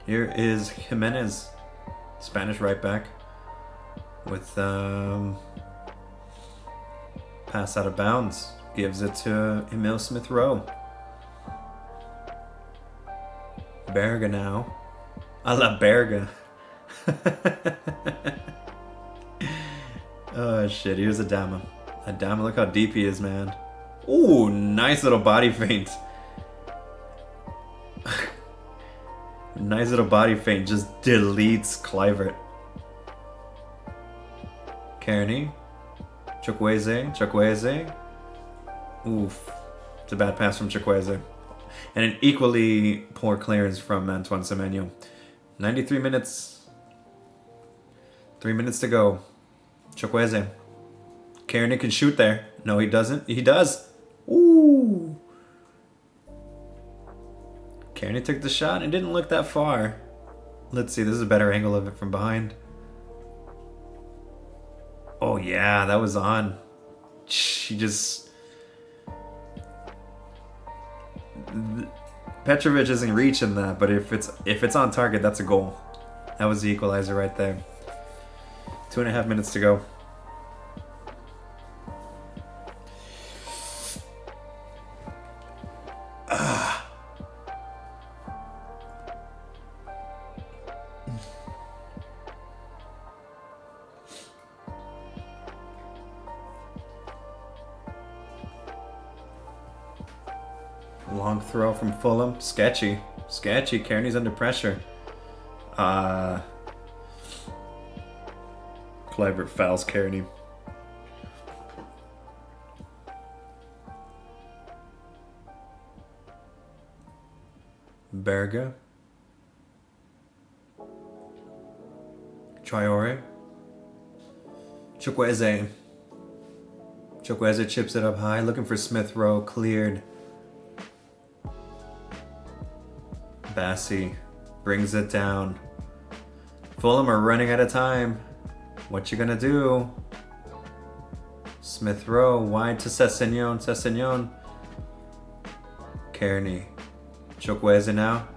Here is Jimenez, Spanish right back, with pass out of bounds. Gives it to Emile Smith-Rowe. Berga now. A la Berga. Oh shit, here's Adama. Adama, look how deep he is, man. Ooh, nice little body feint. Nice little body feint, just deletes Kluivert. Kearney. Chukwueze. Oof. It's a bad pass from Chukwueze. And an equally poor clearance from Antoine Semenyo. 93 minutes. 3 minutes to go. Chukwueze. Kearney can shoot there. No, he doesn't. He does. Ooh. Kearney took the shot and didn't look that far. Let's see. This is a better angle of it from behind. Oh yeah, that was on. She just... Petrovic isn't reaching that, but if it's on target, that's a goal. That was the equalizer right there. 2.5 minutes to go. Long throw from Fulham. Sketchy. Sketchy. Kearney's under pressure. Kluivert fouls Kearney. Berga. Traore. Chukwueze. Chukwueze chips it up high, looking for Smith Rowe, cleared. Bassi brings it down. Fulham are running out of time. What you gonna do? Smith Rowe, wide to Sessegnon. Sessegnon. Kearney. Chukwueze now.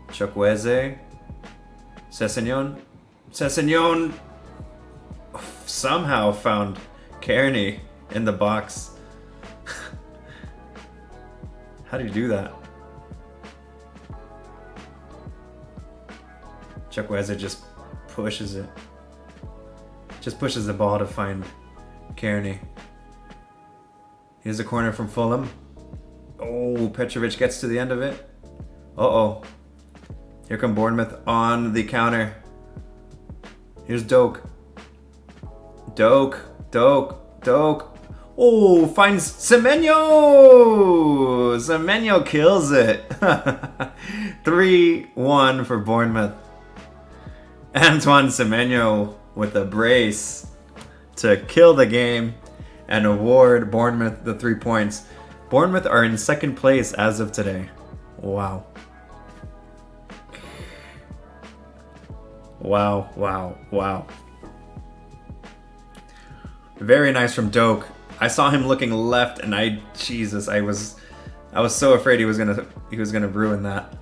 Chukwueze. Sessegnon. Sessegnon somehow found Kearney in the box. How do you do that? Chukwueze just pushes it. Just pushes the ball to find Kearney. Here's a corner from Fulham. Oh, Petrovic gets to the end of it. Uh-oh. Here come Bournemouth on the counter. Here's Doak. Doak. Oh, finds Semenyo! Semenyo kills it. 3-1 for Bournemouth. Antoine Semenyo with a brace to kill the game and award Bournemouth the 3 points. Bournemouth are in second place as of today. Wow. Wow. Very nice from Doak. I saw him looking left and I was so afraid he was gonna ruin that.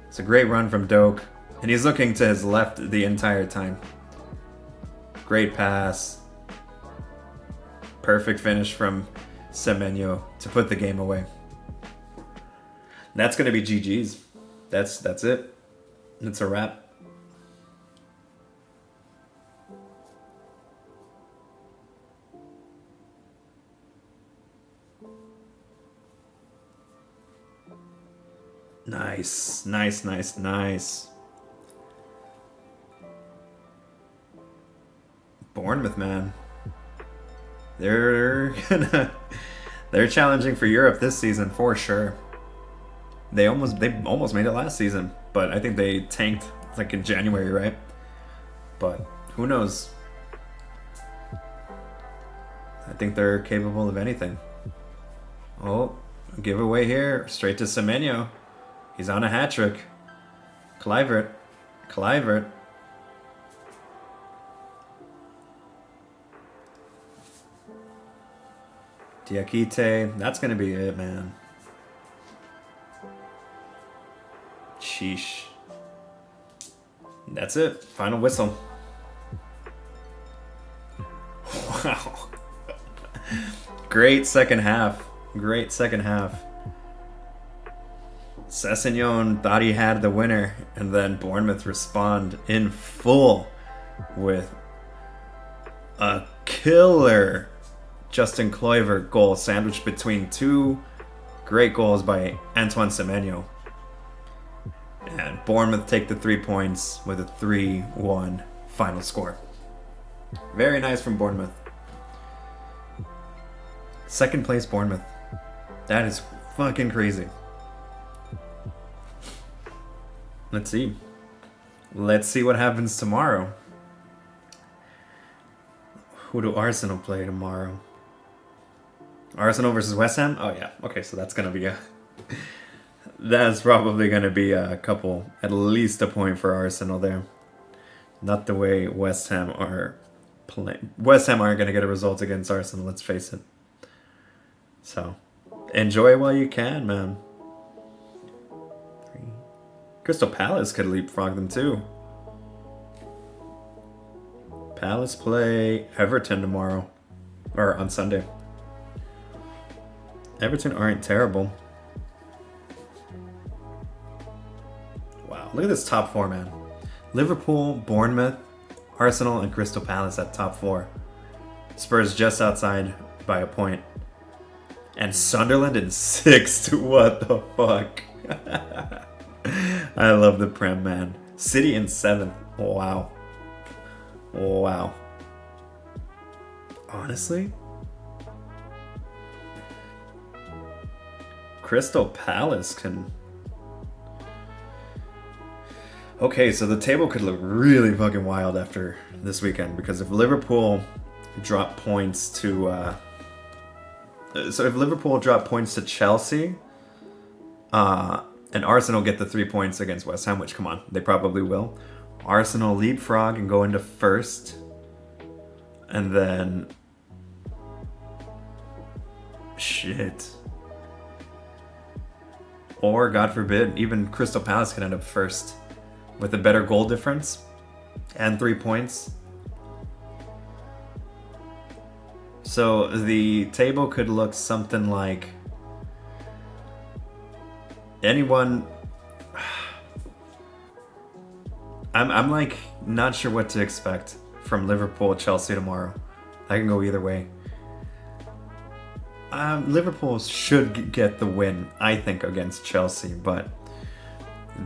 It's a great run from Doak. And he's looking to his left the entire time. Great pass. Perfect finish from Semenyo to put the game away. That's gonna be GG's. That's it. It's a wrap. Nice. Bournemouth, man. They're challenging for Europe this season for sure. They almost made it last season, but I think they tanked like in January, right? But who knows? I think they're capable of anything. Oh, giveaway here, straight to Semenyo. He's on a hat trick. Kluivert. Diakite. That's gonna be it, man. Sheesh. That's it. Final whistle. Wow. Great second half. Sessegnon thought he had the winner, and then Bournemouth respond in full with a killer Justin Kluivert goal sandwiched between two great goals by Antoine Semenyo. And Bournemouth take the 3 points with a 3-1 final score. Very nice from Bournemouth. Second place Bournemouth. That is fucking crazy. Let's see what happens tomorrow. Who do Arsenal play tomorrow? Arsenal versus West Ham? Oh yeah. Okay, so that's probably gonna be a couple, at least a point for Arsenal there. Not the way West Ham are playing. West Ham aren't gonna get a result against Arsenal, let's face it. So enjoy while you can, man. Crystal Palace could leapfrog them too. Palace play Everton tomorrow. Or on Sunday. Everton aren't terrible. Wow, look at this top four, man. Liverpool, Bournemouth, Arsenal, and Crystal Palace at top four. Spurs just outside by a point. And Sunderland in 6th. What the fuck? I love the Prem, man. City in 7th. Wow. Wow. Honestly? Crystal Palace can... Okay, so the table could look really fucking wild after this weekend, because if Liverpool drop points to... if Liverpool drop points to Chelsea, and Arsenal get the 3 points against West Ham, which, come on, they probably will. Arsenal leapfrog and go into first. And then... Shit. Or, God forbid, even Crystal Palace can end up first with a better goal difference and 3 points. So the table could look something like anyone... I'm like not sure what to expect from Liverpool Chelsea tomorrow. I can go either way. Liverpool should get the win, I think, against Chelsea, but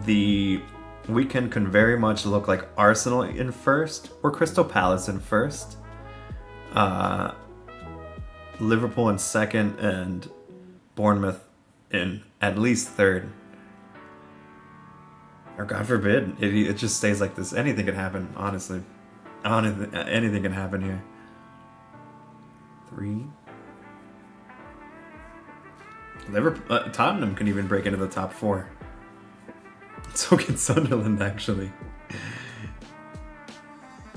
the weekend can very much look like Arsenal in first or Crystal Palace in first, Liverpool in second, and Bournemouth in at least third. Or God forbid, it just stays like this. Anything can happen, honestly. Anything can happen here. 3. Tottenham can even break into the top 4. So can Sunderland, actually.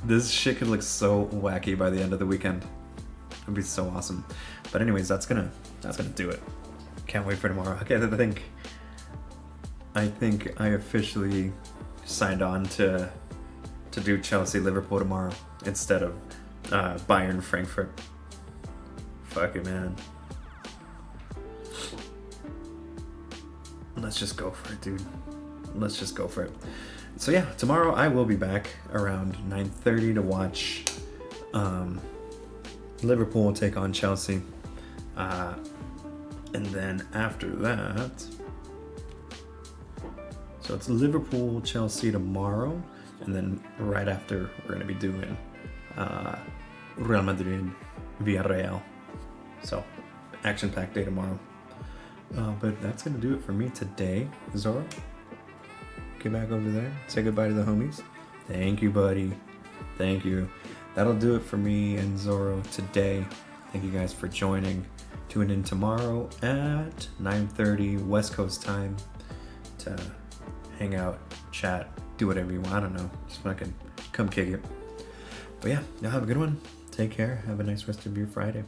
This shit could look so wacky by the end of the weekend. It'd be so awesome. But anyways, that's gonna do it. Can't wait for tomorrow. Okay, I think I officially signed on to do Chelsea Liverpool tomorrow instead of Bayern Frankfurt. Fuck it, man. Let's just go for it, dude. Let's just go for it. So yeah, tomorrow I will be back around 9:30 to watch Liverpool take on Chelsea. And then after that... So it's Liverpool, Chelsea tomorrow, and then right after we're going to be doing Real Madrid, Villarreal. So action-packed day tomorrow. But that's going to do it for me today. Zoro, get back over there. Say goodbye to the homies. Thank you, buddy. Thank you. That'll do it for me and Zoro today. Thank you guys for joining. Tune in tomorrow at 9:30 West Coast time to hang out, chat, do whatever you want. I don't know. Just fucking come kick it. But yeah, y'all have a good one. Take care. Have a nice rest of your Friday.